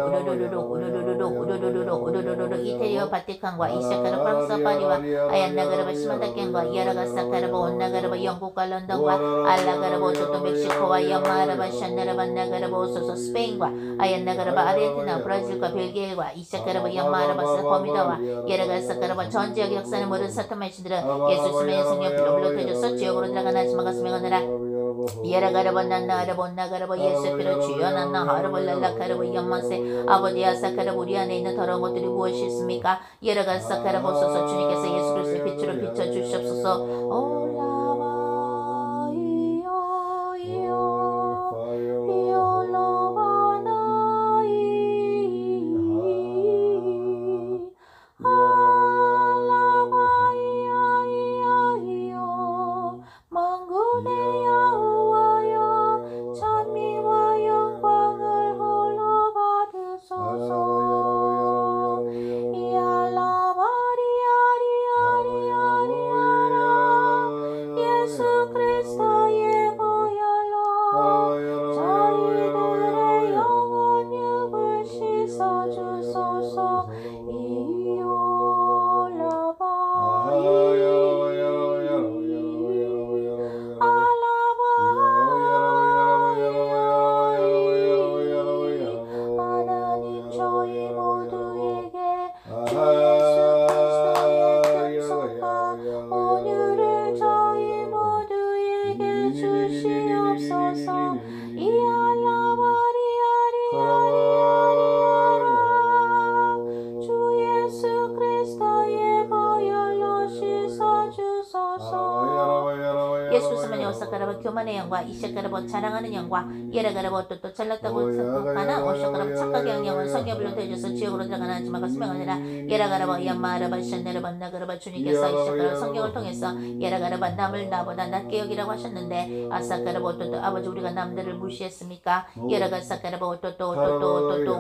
오르르르르 이태리와 바티칸과 이샤카라 프랑스 파리와 아얀나가라바 시마다켄과 예라가사카라바 온나가라바 영국과 런던과 알라가라바 또 멕시코와 야마라바 샤나라바 나가라바 오소소 스페인과 아얀나가라바 아르헨티나 브라질과 벨기에와 이샤카라바 야마라바 버미다와 예라가사카라바 전 지역 역사는 모든 사탄의 신들은 예수 스메의 성령 불로 터져서 지역으로 들어가는 하지마 것을 명하느라. 예라가라바 난나라바 온나가라바 예수의 피로 주연한나 하라바 랄라카라바 양마세 아버지 아사카라바 우리 안에 있는 더러운 것들이 무엇이 있습니까? 예라가사카라바 오소서 주님께서 예수 그리스도의 빛으로 비춰주시옵소서. 주시소서. 이알라바리아리아리아리아 주 예수 그리스도의 보혈로 씻어주소서. 예수 그리스도만이 오사카라바 교만의 영과 이샤카라바 자랑하는 영과 예라가라바 또 잘났다고 생각하나 오샤카라바 착각의 영향은 성경불로 되어져서 지옥으로 들어가나 하지만 가슴에 아니라 예라가라바 야마라바 샤네라바 나가라바 주님께서 이샤카라바 성경을 통해서 예라가라바 남을 나보다 낮게 여기라고 하셨는데 아사카라바 또 아버지 우리가 남들을 무시했습니까? 예라가 사카라바 또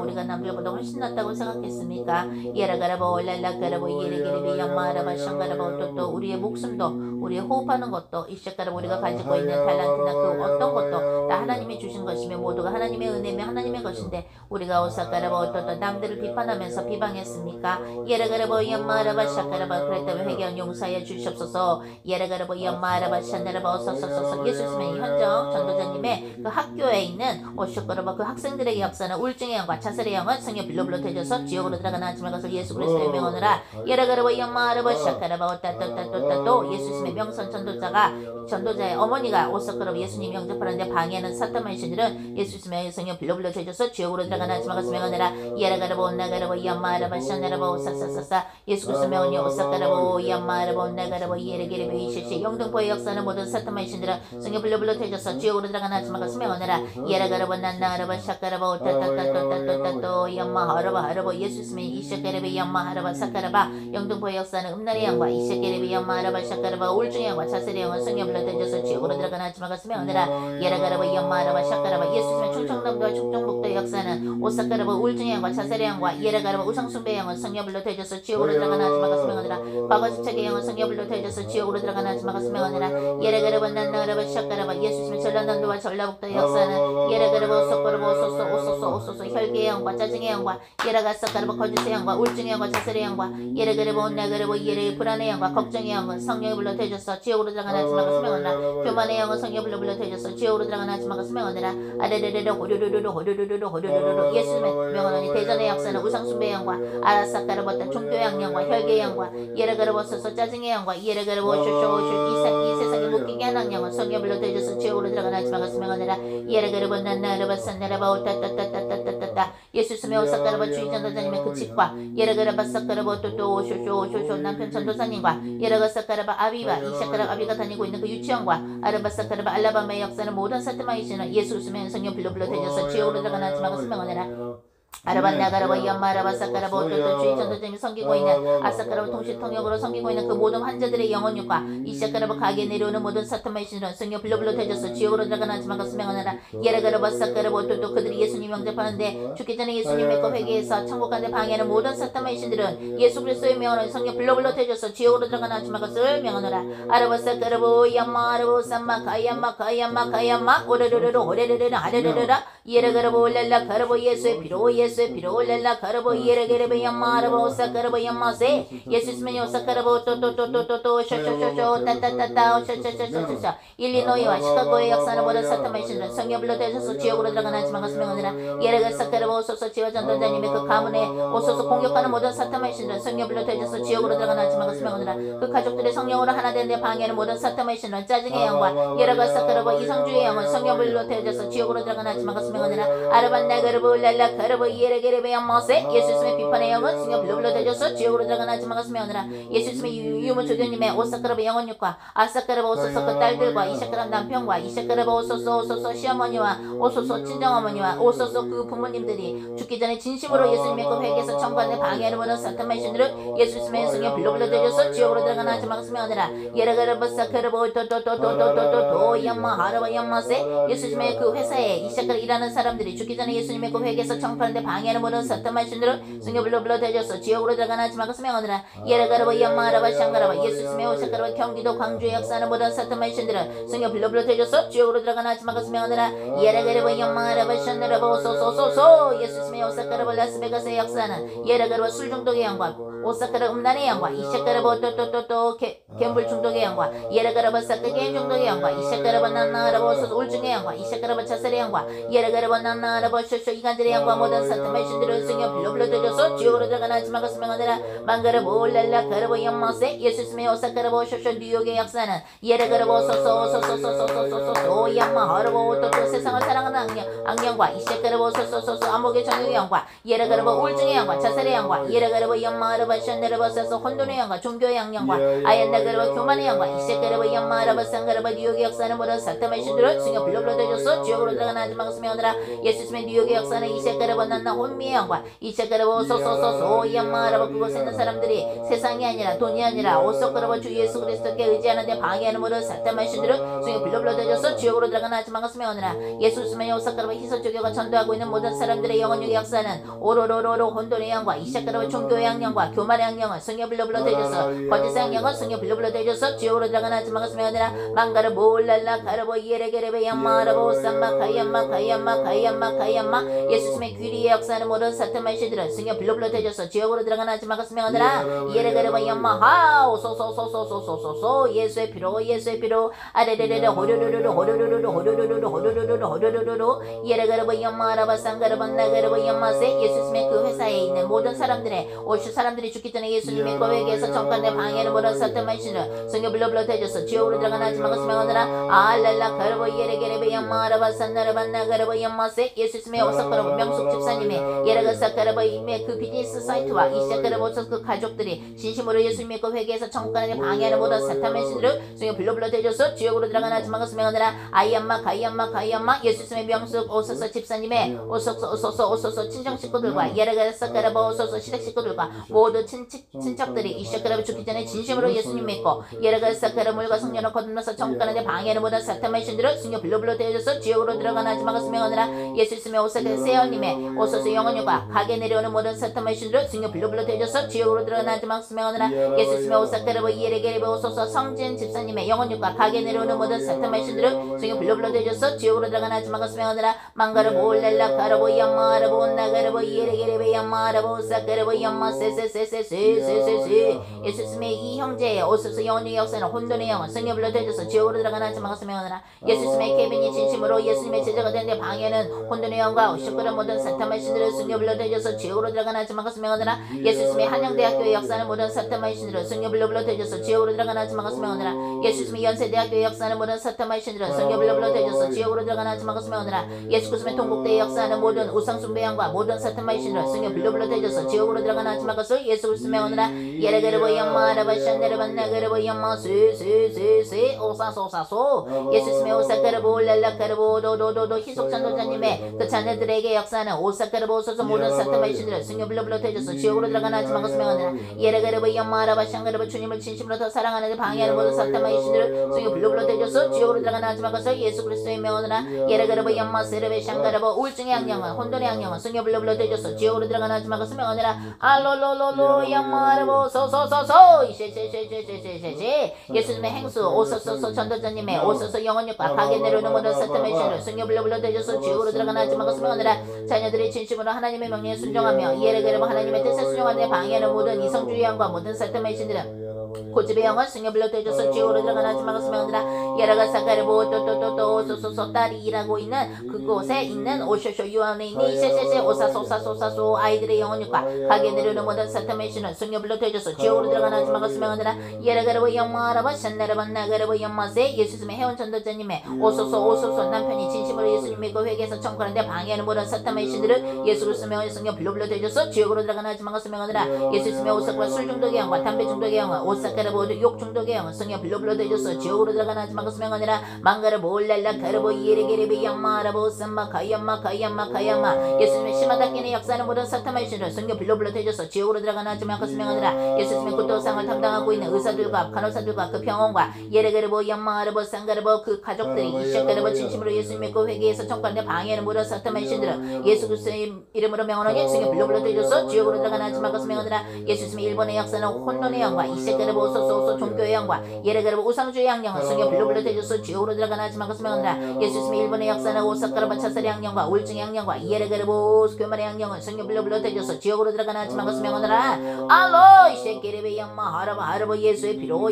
우리가 남들보다 훨씬 낫다고 생각했습니까? 예라가라바 올랄라가라바 예레게레비 야마라바 샹가라바 또 우리의 목숨도 우리의 호흡하는 것도 이샤카라바 우리가 가지고 있는 달란트나 그 어떤 것도 다 하나님이 주신 것이며 모두가 하나님의 은혜며 하나님의 것인데 우리가 오사카라바 또 남들을 비판하면서 비방했습니까? 예라가라바 야마라바 샤카라바 그랬다면 회개한 용서하여 주시옵소서. 예라가라바 야마라바 샤나라바 어서서서서 예수님의 현정 전도자님의 그 학교에 있는 오쇼카라바 그 학생들에게 역사는 우울증의 영과 자살의 영은 성령 빌로블로 되져서 지옥으로 들어가는 하지만 것을 예수 그리스도의 명언으라. 예라가라바 야마라바 샤카라바 오따또따또따또 예수님의 명선 전도자의 어머니가 오사카라바 예수님 영접하는데 방해하는 사탄의 신들은 예수님의 성령 빌로블로 되져서 지옥으로 들어가는 하지만 것을 명언하라. 예라가라바 온나가라바 야마라바 샤나라바 오사사사사 예수 그리스도 명언이 오사카라바 야마라바 온나가라바 예레게레베 이시시 영등포의 역사는 모든 사탄의 신들은 성령 빌로블로 되져서 지옥으로 들어가는 하지만 것을 명언하라. 예라가라바 난나라바 샤카라바 오따따따따따따따 야마하라바 하라바 예수님의 이샤케레베 야마하라바 사카라바 영등포의 역사는 음란의 영과 이샤케레베 야마하라바 샤카라바 우울증의 영과 자살의 영은 성령 빌로 되져서 지옥으로 들어가는 하지만 것을 명언하라. 예라가라바 야마하라바 샤카라바 예수님의 충청남도와 충청북도의 역사는 오사카라바 우울증의 영과 자살의 영과 예라가라바 우상숭배의 영은 성령불로 되어져서 지옥으로 들어가는 하지만 가슴 명하느라. 과거 집착의 영은 성령불로 되어져서 지옥으로 들어가는 하지만 가슴 명하느라. 예라가라바 난나가라바 샤카라바 예수님의 전라남도와 전라북도의 역사는 예라가라바 오소코라바 오소소 혈기의 영과 짜증의 영과 예라가사카라바 거짓의 영과 우울증의 영과 자살의 영과 예라가라바 온나가라바 예레 불안의 영과 걱정의 영은 성령불로 되어져서 지옥으로 들어가는 하지만 가슴 명하느라. 교만의 영은 성령불로 되어져서 지옥으로 들어가는 하지만 가슴 명하느라. 아레레레레 호르르르르 예수님의 명언이 대전의 역사는 우상숭배의 영과 아라사카라보다 종교의 영과 혈계의 영과 예라가라보소서 짜증의 영과 예라가라보쇼쇼쇼 이 세상에 묶이게 하는 영은 성령불로 되어져서 지옥으로 들어가는 하지만 가슴 명하느라. 예라가라보 난나라바 산나라바 오따따따따따따따 예수님의 오사카라바 주의 전도자님의 그 집과 예라가라바 사카라보 또또 쇼쇼쇼쇼 남편 전도사님과 예라가사카라바 아비바 이샤카라 아비가 다니고 있는 그 유치원과 아르바사카라바 알라바마의 역사는 모든 사트마이시는 예수님의 성령 빌로블로 되어져서 지옥으로 들어가는 하지만 가슴 명하느라. 아라반나가라바 야마라바 사카라바 오토토 주의 전도자님이 섬기고 있는 아사카라바 통시통역으로 섬기고 있는 그 모든 환자들의 영혼육과 이샤카라바 가게 내려오는 모든 사탄마의 신은 성령 빌로블로 되어져서 지옥으로 들어가는 하지만 가슴 명하느라. 예라가라바 사카라바 오토토 그들이 예수님 영접하는데 죽기 전에 예수님 믿고 회개해서 천국 가는데 방해하는 모든 사탄마의 신들은 예수 그리스도의 명언을 성령 빌로블로 되어져서 지옥으로 들어가는 하지만 가슴 명하느라. 아라바 사카라바 야마라바 삼마 가야마 오레르르르 오레르르르 아레르르라 예라가라바 올랄라 가라바 예수의 피로 올랄라 가라바 예레게레베 야마라바 오사카라바 야마세 예수스메니 오사카라바 또또또또또 쇼쇼쇼쇼 따따따따 쇼쇼쇼쇼쇼 일리노이와 시카고의 역사는 모든 사탄마의 신은 성령불로 되어서 지옥으로 들어가는 하지만 가슴 명하느라. 예레가 사카라바 오소서 지와 전도자님의 그 가문에 오소서 공격하는 모든 사탄마의 신은 성령불로 되어서 지옥으로 들어가는 하지만 가슴 명하느라. 그 가족들의 성령으로 하나 되는데 방해하는 모든 사탄마의 신은 짜증의 영과 예레가 사카라바 이상주의 영은 성령불로 되어서 지옥으로 들어가는 하지만 가슴 명하느라. 아르반나 가르바 올랄라 가르바 예레게레베 야마세 예수님의 비판의 영은 성령 빌로블로 되어서 지옥으로 들어가는 하지만 가슴 명하느라. 예수님의 유무조교님의 오사카라바 영혼육과 아사카라바 오소서 그 딸들과 이샤카라바 남편과 이샤카라바 오소서 시어머니와 오소서 친정어머니와 오소서 그 부모님들이 죽기 전에 진심으로 예수님의 그 회개에서 청구하는 방해하는 모든 사탄마의 신들을 예수님의 성령 빌로블로 되어서 지옥으로 들어가는 하지만 가슴 명하느라. 예라가라바 사카라바 또또또또또또또 야마하라바 야마세 예수님의 그 회사에 이샤카라 일하는 사람들이 죽기 전에 예수님의 그 회개에서 청구하는데 방해하는 모든 사탄마의 신들을 성령 빌로블로 되어서 지옥으로 들어가는 하지만 가슴 명하느라. 예라가라바 야마하라바 샹가라바 예수님의 오사카라바 경기도 광주의 역사는 모든 사탄마의 신들은 성령 빌로블로 되어서 지옥으로 들어가는 하지만 가슴 명하느라. 예라가라바 야마하라바 샹가라바 오소소소소 예수님의 오사카라바 라스베가스의 역사는 예라가라바 술중독의 영과 오사카라 음란의 영과 이샤카라보 또또또또 갬블 중독의 영과 예라가라바 사카 게임 중독의 영과 이샤카라바 난나라보 소소 우울증의 영과 이샤카라바 자살의 영과 예라가라바 난나라보 쇼쇼 이간들의 영과 모든 사탄의 신들을 승여 빌로빌로 되줘서 지옥으로 들어가나 하지만 그 수명하느라 망가라보 올랄라 가라보 영마세 예수 스메 오사카라보 쇼쇼 뉴욕의 역사는 예라가라보 소소소소소소소소소 양마 하라보 또또 세상을 사랑하는 악령과 이샤카라보 소소소소 암흑의 정욕의 영과 예라가라보 우울증의 영과 자살의 영과 예라가라보 영마라바 션네라바 사소 혼돈의 영과 종교의 양령과 아얀나가라바 교만의 영과 이샤카라보 영마라바 상가라바 뉴욕의 역사는 모든 사탄의 신들을 승여 빌로빌로 되줘서 지옥으로 들어가나 하지만 그 수명하느라 예수 스메 뉴욕의 역사는 이샤카라보 난나 혼미의 영과 이샤카라보 소소소소 양마라바 그곳에 있는 사람들이 세상이 아니라 돈이 아니라 오소카라보 주 예수 그리스도께 의지하는데 방해하는 모든 사탄의 신들을 승여 빌로빌로 되줘서 지옥으로 들어가나 하지만 그 수명하느라 예수 스메 오사카라바 희소조교가 전도하고 있는 모든 사람들의 영혼육의 역사는 오로로로로 혼돈의 영과 이샤카라바 종교의 양령과 교만의 양령은 승여 빌로빌로 되줘서 거짓의 양령은 승여 빌로빌로 되줘서 지옥으로 들어가나 하지만 그 수명하느라 망가르 몰랄라 가르보 예레게레베 양마라보 삼마 가이암마 가이암마 가이암마 가이암마 예수 스메 귀리의 역사는 모든 사탄의 신들은 승여 빌로빌로 되줘서 지옥으로 들어가나 하지만 그 수명하느라 예레게레베 양마 하오 소소소소소소소소 예수의 피로 예수의 피로 아레레레레 호르르르르 호르르르르 호르르르르 호르르르르 호르르르르 예레게레베 양마라바 상가르바 나가르바 양마세 예수 스메 그 회사에 있는 모든 사람들의 오슈 사람들이 죽기 전에 예수님의 고백에서 정관대 방해하는 모든 사탄의 신들은 승여 빌로빌로 되줘서 지옥으로 들어가나 하지만 그 수명하느라 알랄라 가르보 예레게레베 양마라바 산나라바 나가르바 양마세 예수 스메 오사카라보 명숙 집사님의 예레가사카라바 임의 그 비즈니스 사이트와 이샤카라보 그 가족들이 진심으로 예수 믿고 회개해서 천국가에 방해하는 모든 사탄의 신들을 승여 빌로빌로 되줘서 지옥으로 들어가나 하지만 그 수명하느라 아이암마 가이암마 가이암마 예수 스메 명숙 오소서 집사님의 오소서 친정 식구들과 예레가사카라보 오소서 시댁 식구들과 모두 친척들이 이샤카라보 죽기 전에 진심으로 예수님 믿고 예레가사카라 물과 성령을 거듭나서 천국가에 방해하는 모든 사탄의 신들을 승여 빌로빌로 되줘서 지옥으로 들어가나 하지만 그 수명하느라 예수 스메 오사카 세연님의 오소서 영혼육과 가게 내려오는 모든 사탄의 신들을 승여 빌로빌로 되줘서 지옥으로 들어가나 하지만 그 수명하느라 예수 스메 오사카라보 예레게레베 오소서 성진 집사님의 영혼육과 가게 내려오는 모든 사탄의 신들을 승여 빌로빌로 되줘서 지옥으로 들어가나 하지만 그 수명하느라 망가르보 올랄라 가라보 양마라보 나가라보 예레게레베 양마라보 오사카라보 양마 세세세세세세세세 예수 스메 이 형제의 오소서 영혼육의 역사는 혼돈의 영혼 승여 빌로 되줘서 지옥으로 들어가나 하지만 그 수명하느라 예수 스메 케빈이 진심으로 예수님의 제자가 되는데 방해는 혼돈의 영과 시끄러운 모든 사탄의 신들을 승여 빌로 되줘서 지옥으로 들어가나 하지만 그 수명하느라 예수 스메 한영대학교의 역사는 모든 사탄의 신들을 승여 빌로 되줘서 지옥으로 들어가나 하지만 그 수명하느라 예수 스메 연세대학교의 역사는 모든 사탄의 신들을 승여 빌로 되줘서 지옥으로 들어가나 하지만 그 수명하느라 예수 스메 동국대의 역사는 모든 우상숭배양과 모든 사탄의 신들을 승여 빌로 되줘서 지옥으로 들어가나 하지만 그 예수 스메오느라 예레게르보 양마라바 샨네르바 나게르보 양마 스스스스 오사소사소 예수 스메 오사카르보 올랄라카르보 도도도도 희속찬도자님의 그 자녀들에게 역사는 오사카르보 오소서 모든 사탄의 신들을 승여 빌로 되줘서 지옥으로 들어가나 하지만 그 수명하느라 예레게르보 양마라바 샹가르보 주님을 진심으로 더 사랑하는 데 방해하는 모든 사탄의 신들을 승여 빌로 되줘서 지옥으로 들어가나 하지만 그 예수 그리스도의 명하느라 예레게르보 양마 세르베 샹가르보 우울증의 양령은 혼돈의 양령은 승여 빌로 되줘서 지옥으로 들어가나 하지만 그 수명하느라 알로로로로 양마라보 소소소소 이세세세세세세세 예수님의 행수 오소소소 전도자님의 오소소 영혼육과 가게 내려오는 모든 사탄의 신을 승여 빌로 되줘서 지옥으로 들어가나 하지만 그 수명하느라 자녀들이 진심으로 하나님의 명령에 순종하며 예레게르보 하나님의 뜻에 순종하는 데 방해하는 모든 이성주의 양과 모든 사탄의 신들은 고집의 영은 승여 빌로 되줘서 지옥으로 들어가나 하지만 그 수명하느라 예라가사카르보 또또또또 소소소 딸이 일하고 있는 그곳에 있는 오쇼쇼 유언인이 세세세 오사소사소사소 아이들의 영혼육과 가게 내려오는 모든 사탄의 신은 승여 빌로 되줘서 지옥으로 들어가나 하지만 그 수명하느라 예라가르보 영마라바 샨나라바 나가르보 영마세 예수님의 해원 전도자님의 오소소 남편이 진심으로 예수님 믿고 회개해서 청구하는데 방해하는 모든 사탄의 신들을 예수로 쓰며 승여 빌로 되줘서 지옥으로 들어가나 하지만 그 수명하느라 예수님의 오사카 술 중독의 영과 담배 중독의 영은 오사카르보 욕 중독의 영은 승여 빌로 되줘서 지옥으로 들어가나 하지만 그 수명하느라 망가르보 올랄라 가르보 예레게레베 양마라보 삼마 가이암마 가이암마 가이암마 예수님의 심하다끼는 역사는 모든 사탄의 신을 승여 빌로 되줘서 지옥으로 들어가나 하지만 그 수명하느라 예수님의 고통상을 담당하고 있는 의사들과 간호사들과 그 병원과 예레게르보 양마라보 상가르보 그 가족들이 이샤가르보 진심으로 예수님 믿고 회개해서 청구하는데 방해하는 모든 사탄의 신들은 예수 그리스도의 이름으로 명하노니 승여 빌로 되줘서 지옥으로 들어가나 하지만 그 수명하느라 예수님의 일본의 역사는 혼돈의 영과 이샤가르보 예레게르보 소소소 종교의 영과 예레게르보 우상주의 양령은 성령 불로 대주소 지옥으로 들어가나 하지만 것을 명한다. 예수 있으면 일본의 역사는 오사카라바 차살의 양령과 우울증의 양령과 예레게르보 교만의 양령은 성령 불로 대주소 지옥으로 들어가나 하지만 것을 명한다. 알로 이새끼리베 양마 하라바 예수의 피로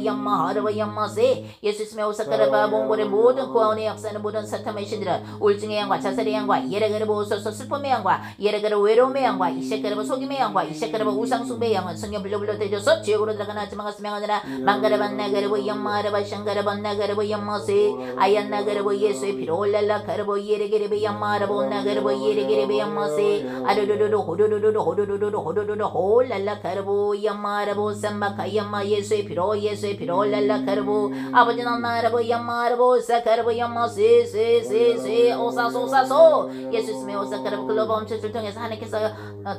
양마 하라바 양마세 예수 있으면 오사카라바 몽골의 모든 고아원의 역사는 모든 사탄의 신들은 우울증의 양과 자살의 양과 예레게르보 소소 슬픔의 양과 예레게르 외로움의 양과 이새끼리베 속임의 양과 이새끼리베 우상숭배의 양은 성령 불로 대주소 지옥으로 들어가나 하지만 것을 명한다. 망가라반 나가르보 양마하라바 샹가라반 나가르보 양마세 아얀 나가르보 예수의 피로 올랄라 가르보 예레게레베 양마하라보 나가르보 예레게레베 양마세 아르르르르 호르르르 홀랄라 가르보 양마하라보 삼마카 양마 예수의 피로 올랄라 가르보 아버지 나나라보 양마하라보 사가르보 양마세 세세세 오사소사소 예수 있으면 오사가르보 글로벌 엄체를 통해서 하나님께서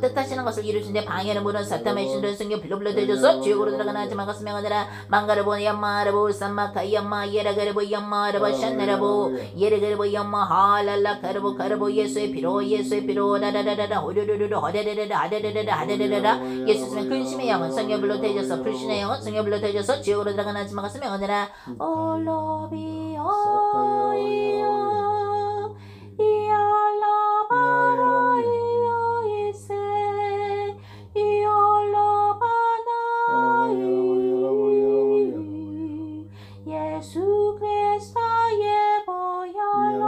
뜻하시는 것을 이루신데 방해하는 모든 사탄의 신들은 성령 불로 대줘서 지옥으로 들어가나 하지만 것을 명하느라 망가르보 양마하라보 삼마카 양마 예라가르보 양마하라보 샨나라보 예레가르보 양마 할랄라 가르보 예수의 피로 라라라라라 호르르르르 호레레레라 하레레레라 하레레레라 예수 있으면 근심의 영은 성령 불로 대줘서 불신의 영은 성령 불로 대줘서 지옥으로 들어가나 하지만 것을 명하느라 올로비오이요 이알라바라이요 이세 예수 그리스도의 보혈로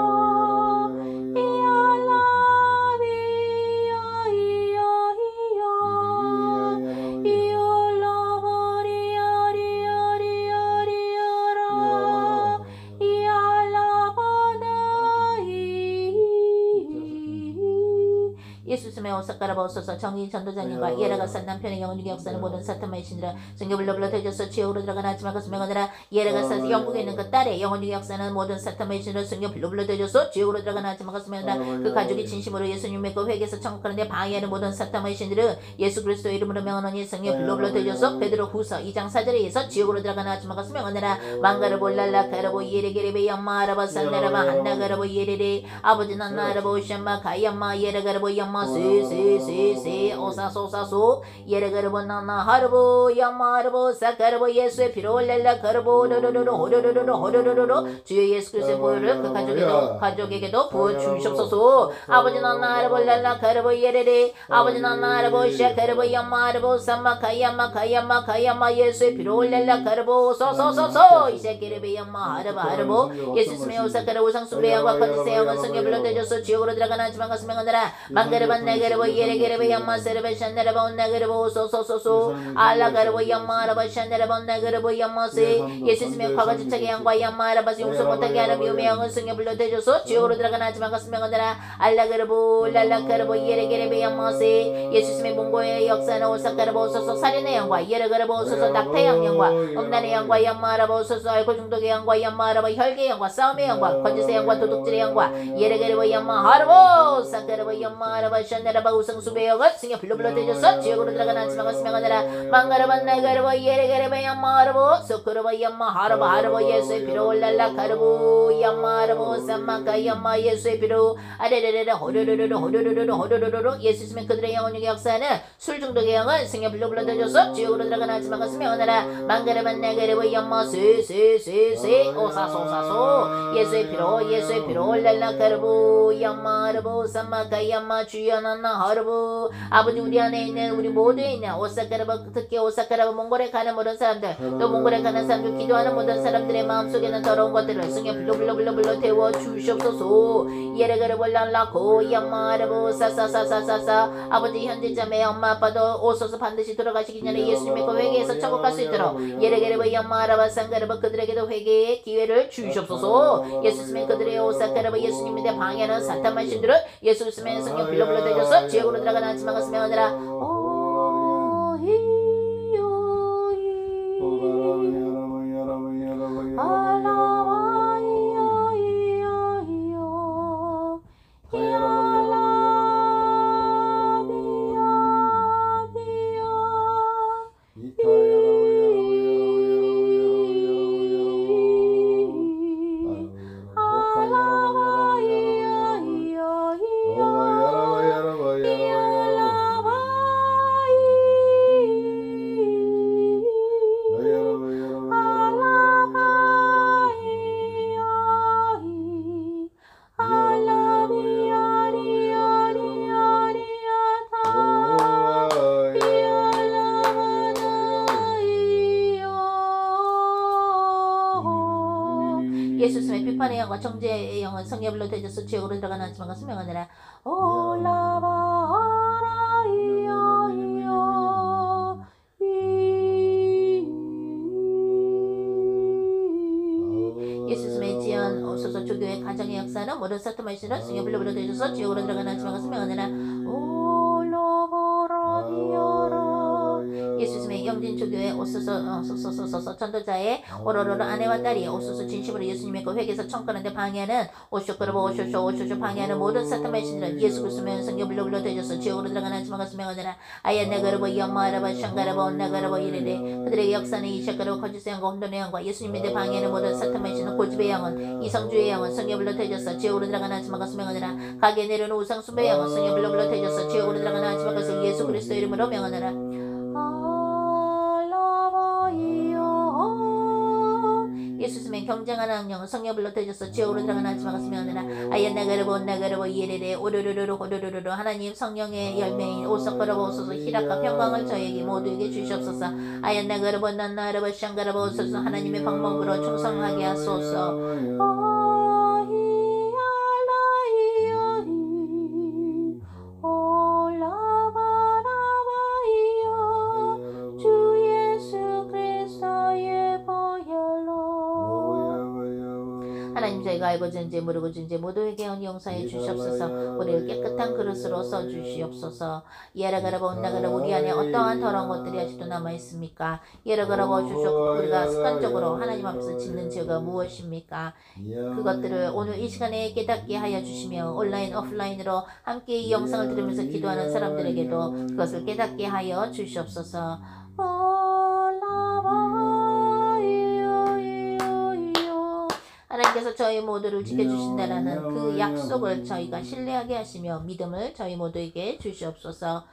예수 스메 오사카라바 오소서 정의 전도자님과 예라가 산 남편의 영혼의 역사는 모든 사탄의 신들은 성경을 불러 대줘서 지옥으로 들어가나 하지만 그 스메가더라 예라가 산 영국에 있는 그 딸의 영혼의 역사는 모든 사탄의 신들은 성경 불러 대줘서 지옥으로 들어가나 하지만 그 스메가더라 그 가족이 진심으로 예수님 믿고 회개해서 천국 가는데 방해하는 모든 사탄의 신들은 예수 그리스도 이름으로 명하노니 성경 불러 대줘서 베드로 후서 2장 4절에 의해서 지옥으로 들어가나 하지만 그 스메가더라 망가르보 랄라카라보 예레게레베 양마하라바 산나라바 한나가라보 예레레 아버지 난나라보 샴마 가야마 예레가라보 양마 세세세세 오사소사소 예레가르보 나나하르보 양마하르보 사카르보 예수의 피로 올랄라 가르보 르르르르 호르르르르 주여 예수 그리스도의 보혈을 그 가족에게도 부어 주시옵소서. 아버지 나나하르보 랄라 가르보 예레레 아버지 나나하르보 샤카르보 양마하르보 삼마카야마 예수의 피로 올랄라 가르보 소소소소 이새끼르베 양마하르보 예수 스메 오사카르 우상숭배 양과 거짓의 영은 성령 불러 대줘서 지옥으로 들어가나 하지만 가슴에 가느라 망가르반 나가르보 예레게르베 양마세르베 샨나라바 온나가르보 소소소소 알라가르보 양마하라바 샨나라바 온나가르보 양마세 예수 스메 과거지책의 양과 양마하라바시 용서 못하게 하는 미움의 영은 성령 불러 대줘서 지옥으로 들어가나 하지만 가슴에 가느라 알라가르보 랄라가르보 예레게르베 양마세 예수 스메 몽고의 역사는 오사카르보 소소 살인의 양과 예레가르보 소소 낙태의 양과 음란의 양과 양마하라보 소소 알코올 중독의 양과 양마하라보 혈기의 양과 싸움의 양과 거짓의 양과 도둑질의 양과 예레게르보 양마하라보 사카르보 양마하라보 샨나라바 우상숭배의 영은 성령 불로 대줘서 지옥으로 들어가나 하지만 가슴에 가느라 망가르바 나가르보 예레게르베 양마하라보 소크르보 양마하라보 예수의 피로 올랄라 가르보 양마하라보 삼마카 양마 예수의 피로 아레레레레 호르르르르 예수 있으면 그들의 영혼의 역사는 술 중독의 영은 성령 불로 대줘서 지옥으로 들어가나 하지만 가슴에 가느라 망가르바 나가르보 양마 세세세세 오사소사소 예수의 피로 올랄라 가르보 양마하라보 삼마카 양마 주여 나나하라보 아버지 우리 안에 있는 우리 모두에 있는 오사카라바 특히 오사카라바 몽골에 가는 모든 사람들 또 몽골에 가는 사람들 기도하는 모든 사람들의 마음속에는 더러운 것들을 성령 불로 태워 주시옵소서. 예레가르보 랄라코 양마하라보 사사사사사사 아버지 현재자매 엄마 아빠도 오소서 반드시 돌아가시기 전에 예수님 믿고 회개해서 천국 갈 수 있도록 예레가르보 양마하라바 상가르바 그들에게도 회개의 기회를 주시옵소서. 예수 있으면 그들의 오사카라바 예수님 믿에 방해하는 사탄만 신들은 예수 있으면 성령 불로 대줘서 지옥으로 들어가나 하지만 가슴에 가느라 예수 스의 비판의 영과 정죄의 영은 성령의 불로 되어서 지옥으로 들어가는 하지만 것을 명하느라 올라바라이야이야 예수 스의 지연 없어서 조교의 가정의 역사는 모든 사토마의 신은 성령의 불로 되어서 지옥으로 들어가는 하지만 것을 명하느라 올라바라이야라 예수님의 영진 조교에 오소서 전도자의 오로로로 아내와 딸이 오소서 진심으로 예수님의 그 회개에서 청구하는데 방해하는 오쇼그러버 오쇼쇼 방해하는 모든 사탄의 신들은 예수 그리스도의 성경 불로 되어서 지옥으로 들어가는 하지만 것을 명하느라 아얀나가르보 영마하라바 샹가라바 온나가라바 이르되 그들의 역사는 이샤가라바 거짓의 영과 혼돈의 영과 예수님에 대해 방해하는 모든 사탄의 신은 고집의 영은 이성주의 영은 성경 불로 되어서 지옥으로 들어가는 하지만 것을 명하느라 가게 내려오는 우상 숭배의 영은 성경 불로 되어서 지옥으로 들어가는 하지만 것을 예수 그리스도 이름으로 명하느라 예수님의 경쟁하는 영은 성령불로 되어서 지옥으로 들어가는 하지만 것을 명하느라 아얀나가르보 온나가르보 이에레레 오르르르르 호르르르 하나님 성령의 열매인 오석거라보 오소서 희락과 평강을 저에게 모두에게 주시옵소서 아얀나가르보 난나가르보 샹가라보 오소서 하나님의 방법으로 충성하게 하소서 하나님 저희가 알고 진지 모르고 진지 모두에게 언 용서해 주시옵소서 우리를 깨끗한 그릇으로 써주시옵소서 예라가라바 온나가라 우리 안에 어떠한 더러운 것들이 아직도 남아있습니까 예라가라바 주시옵소서 우리가 습관적으로 하나님 앞에서 짓는 죄가 무엇입니까 그것들을 오늘 이 시간에 깨닫게 하여 주시며 온라인 오프라인으로 함께 이 영상을 들으면서 기도하는 사람들에게도 그것을 깨닫게 하여 주시옵소서 하나님께서 저희 모두를 지켜주신다라는 그 약속을 저희가 신뢰하게 하시며 믿음을 저희 모두에게 주시옵소서.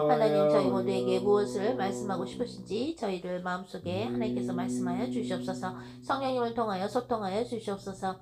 하나님 저희 모두에게 무엇을 말씀하고 싶으신지 저희를 마음속에 하나님께서 말씀하여 주시옵소서. 성령님을 통하여 소통하여 주시옵소서.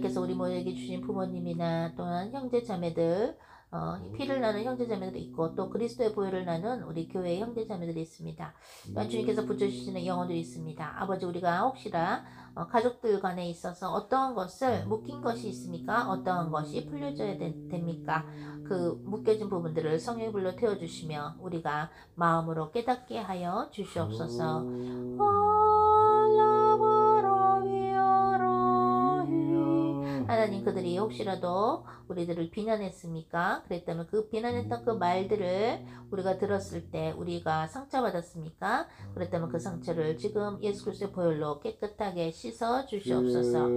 하나님께서 우리 모두에게 주신 부모님이나 또한 형제 자매들 피를 나눈 형제 자매들이 있고 또 그리스도의 보혈을 나눈 우리 교회의 형제 자매들이 있습니다. 또한 주님께서 붙여주시는 영혼들이 있습니다. 아버지 우리가 혹시나 가족들 간에 있어서 어떠한 것을 묶인 것이 있습니까? 어떠한 것이 풀려져야 됩니까? 그 묶여진 부분들을 성령의 불로 태워주시며 우리가 마음으로 깨닫게 하여 주시옵소서. 하나님 그들이 혹시라도 우리들을 비난했습니까? 그랬다면 그 비난했던 그 말들을 우리가 들었을 때 우리가 상처받았습니까? 그랬다면 그 상처를 지금 예수 그리스도의 보혈로 깨끗하게 씻어 주시옵소서.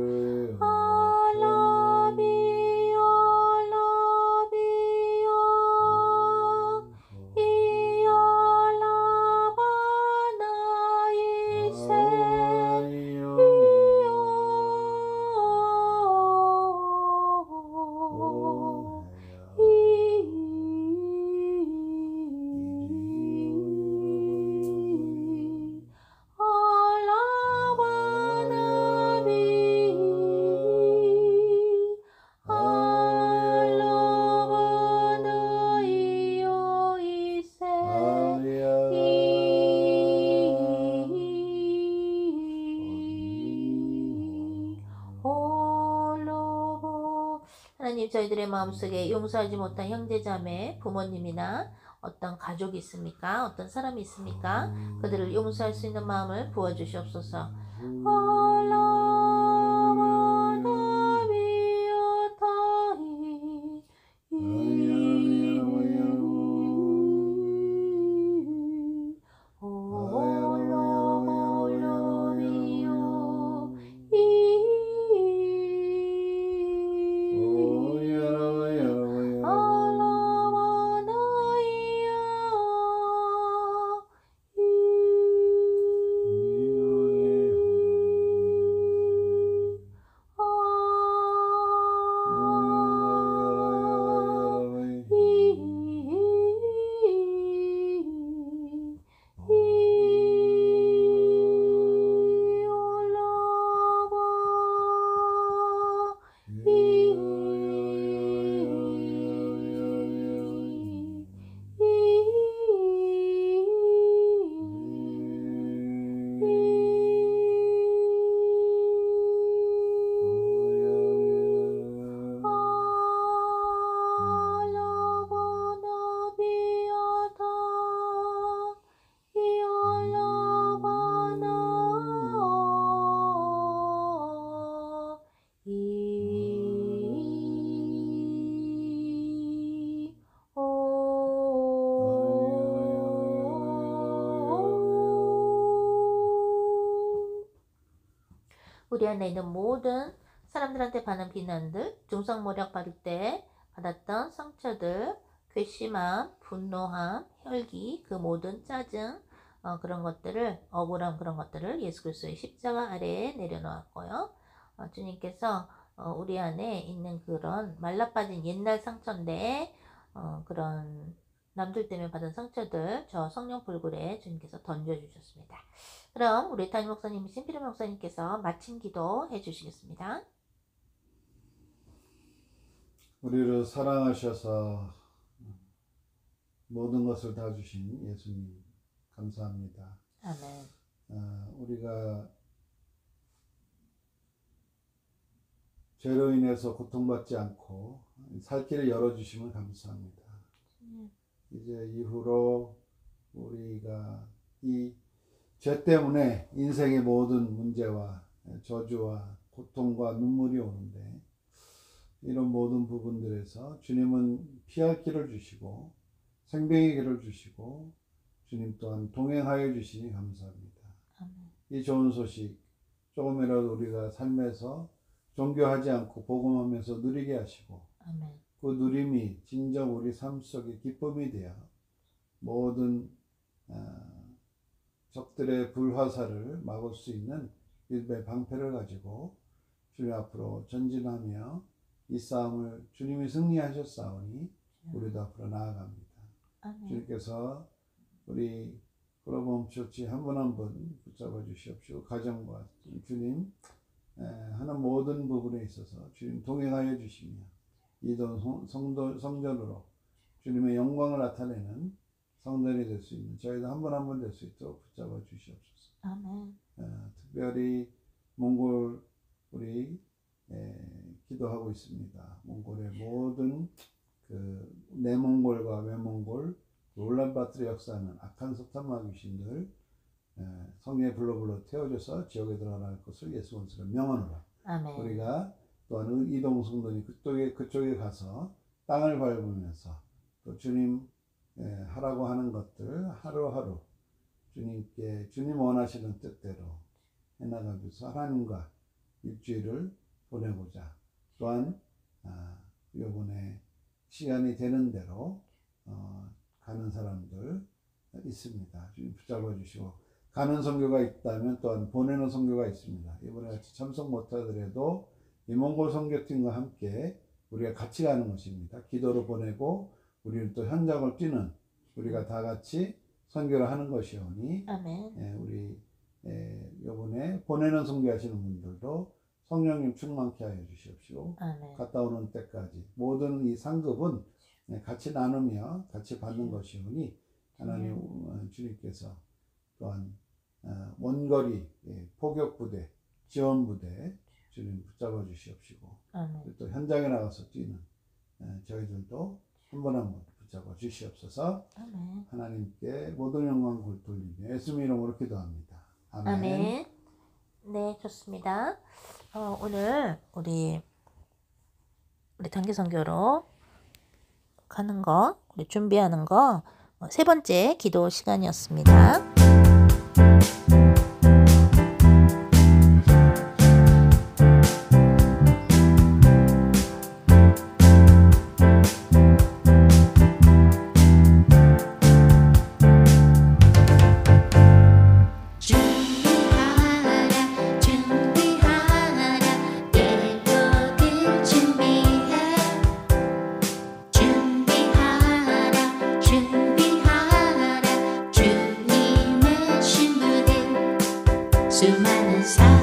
하나님 저희들의 마음속에 용서하지 못한 형제자매, 부모님이나 어떤 가족이 있습니까? 어떤 사람이 있습니까? 그들을 용서할 수 있는 마음을 부어주시옵소서. 우리 안에 있는 모든 사람들한테 받은 비난들, 중상모략 받을 때 받았던 상처들, 괘씸함, 분노함, 혈기, 그 모든 짜증, 그런 것들을, 억울함 그런 것들을 예수 그리스도의 십자가 아래에 내려놓았고요. 주님께서 우리 안에 있는 그런 말라빠진 옛날 상처인데 그런 남들 때문에 받은 상처들 저 성령 불굴에 주님께서 던져주셨습니다. 그럼 우리 담임 목사님이신 피르 목사님께서 마침 기도 해주시겠습니다. 우리를 사랑하셔서 모든 것을 다 주신 예수님 감사합니다. 아멘. 우리가 죄로 인해서 고통받지 않고 살 길을 열어주심을 감사합니다. 이제 이후로 우리가 이 죄 때문에 인생의 모든 문제와 저주와 고통과 눈물이 오는데 이런 모든 부분들에서 주님은 피할 길을 주시고 생명의 길을 주시고 주님 또한 동행하여 주시니 감사합니다. 아멘. 이 좋은 소식 조금이라도 우리가 삶에서 종교하지 않고 복음하면서 누리게 하시고 아멘. 그 누림이 진정 우리 삶 속의 기쁨이 되어 모든 적들의 불화살을 막을 수 있는 일배 방패를 가지고 주님 앞으로 전진하며 이 싸움을 주님이 승리하셨사오니 우리도 앞으로 나아갑니다. 아멘. 주님께서 우리 글로벌 처치 한 분 한 분 붙잡아 주시옵시고 가정과 주님 하는 모든 부분에 있어서 주님 동행하여 주시며 이동 성전으로 주님의 영광을 나타내는 성전이 될 수 있는 저희도 한 분 한 분 될 수 있도록 붙잡아 주시옵소서. 아멘. 특별히 몽골 우리 기도하고 있습니다. 몽골의 모든 그 내몽골과 외몽골 울란바토르 역사하는 악한 석탄마 귀신들 성에 불러 태워줘서 지옥에 들어갈 것을 예수 그리스도의 명언으로 아멘. 우리가 또한 이동 성도님 그쪽에 가서 땅을 밟으면서 또 주님 하라고 하는 것들 하루하루 주님께 주님 원하시는 뜻대로 해나가면서 하나님과 일주일을 보내고자 또한 요번에 시간이 되는 대로 가는 사람들 있습니다. 주님 붙잡아 주시고 가는 선교가 있다면 또한 보내는 선교가 있습니다. 이번에 같이 참석 못하더라도 이 몽골 선교팀과 함께 우리가 같이 가는 것입니다. 기도로 보내고 우리는 또 현장을 뛰는 우리가 다 같이 선교를 하는 것이오니 아멘. 우리 요번에 보내는 선교하시는 분들도 성령님 충만케 하여 주시옵시고 아멘. 갔다 오는 때까지 모든 이 상급은 같이 나누며 같이 받는 것이오니 하나님 주님께서 또한 원거리 포격부대 지원부대 주님 붙잡아 주시옵시고 또 현장에 나가서 뛰는 저희들도 한 번 한 번 붙잡아 주시옵소서. 아멘. 하나님께 모든 영광 돌리며 예수님 이름으로 기도합니다. 아멘. 아멘. 네, 좋습니다. 오늘 우리 단기 선교로 가는 거, 우리 준비하는 거 세 번째 기도 시간이었습니다. 수많은 사람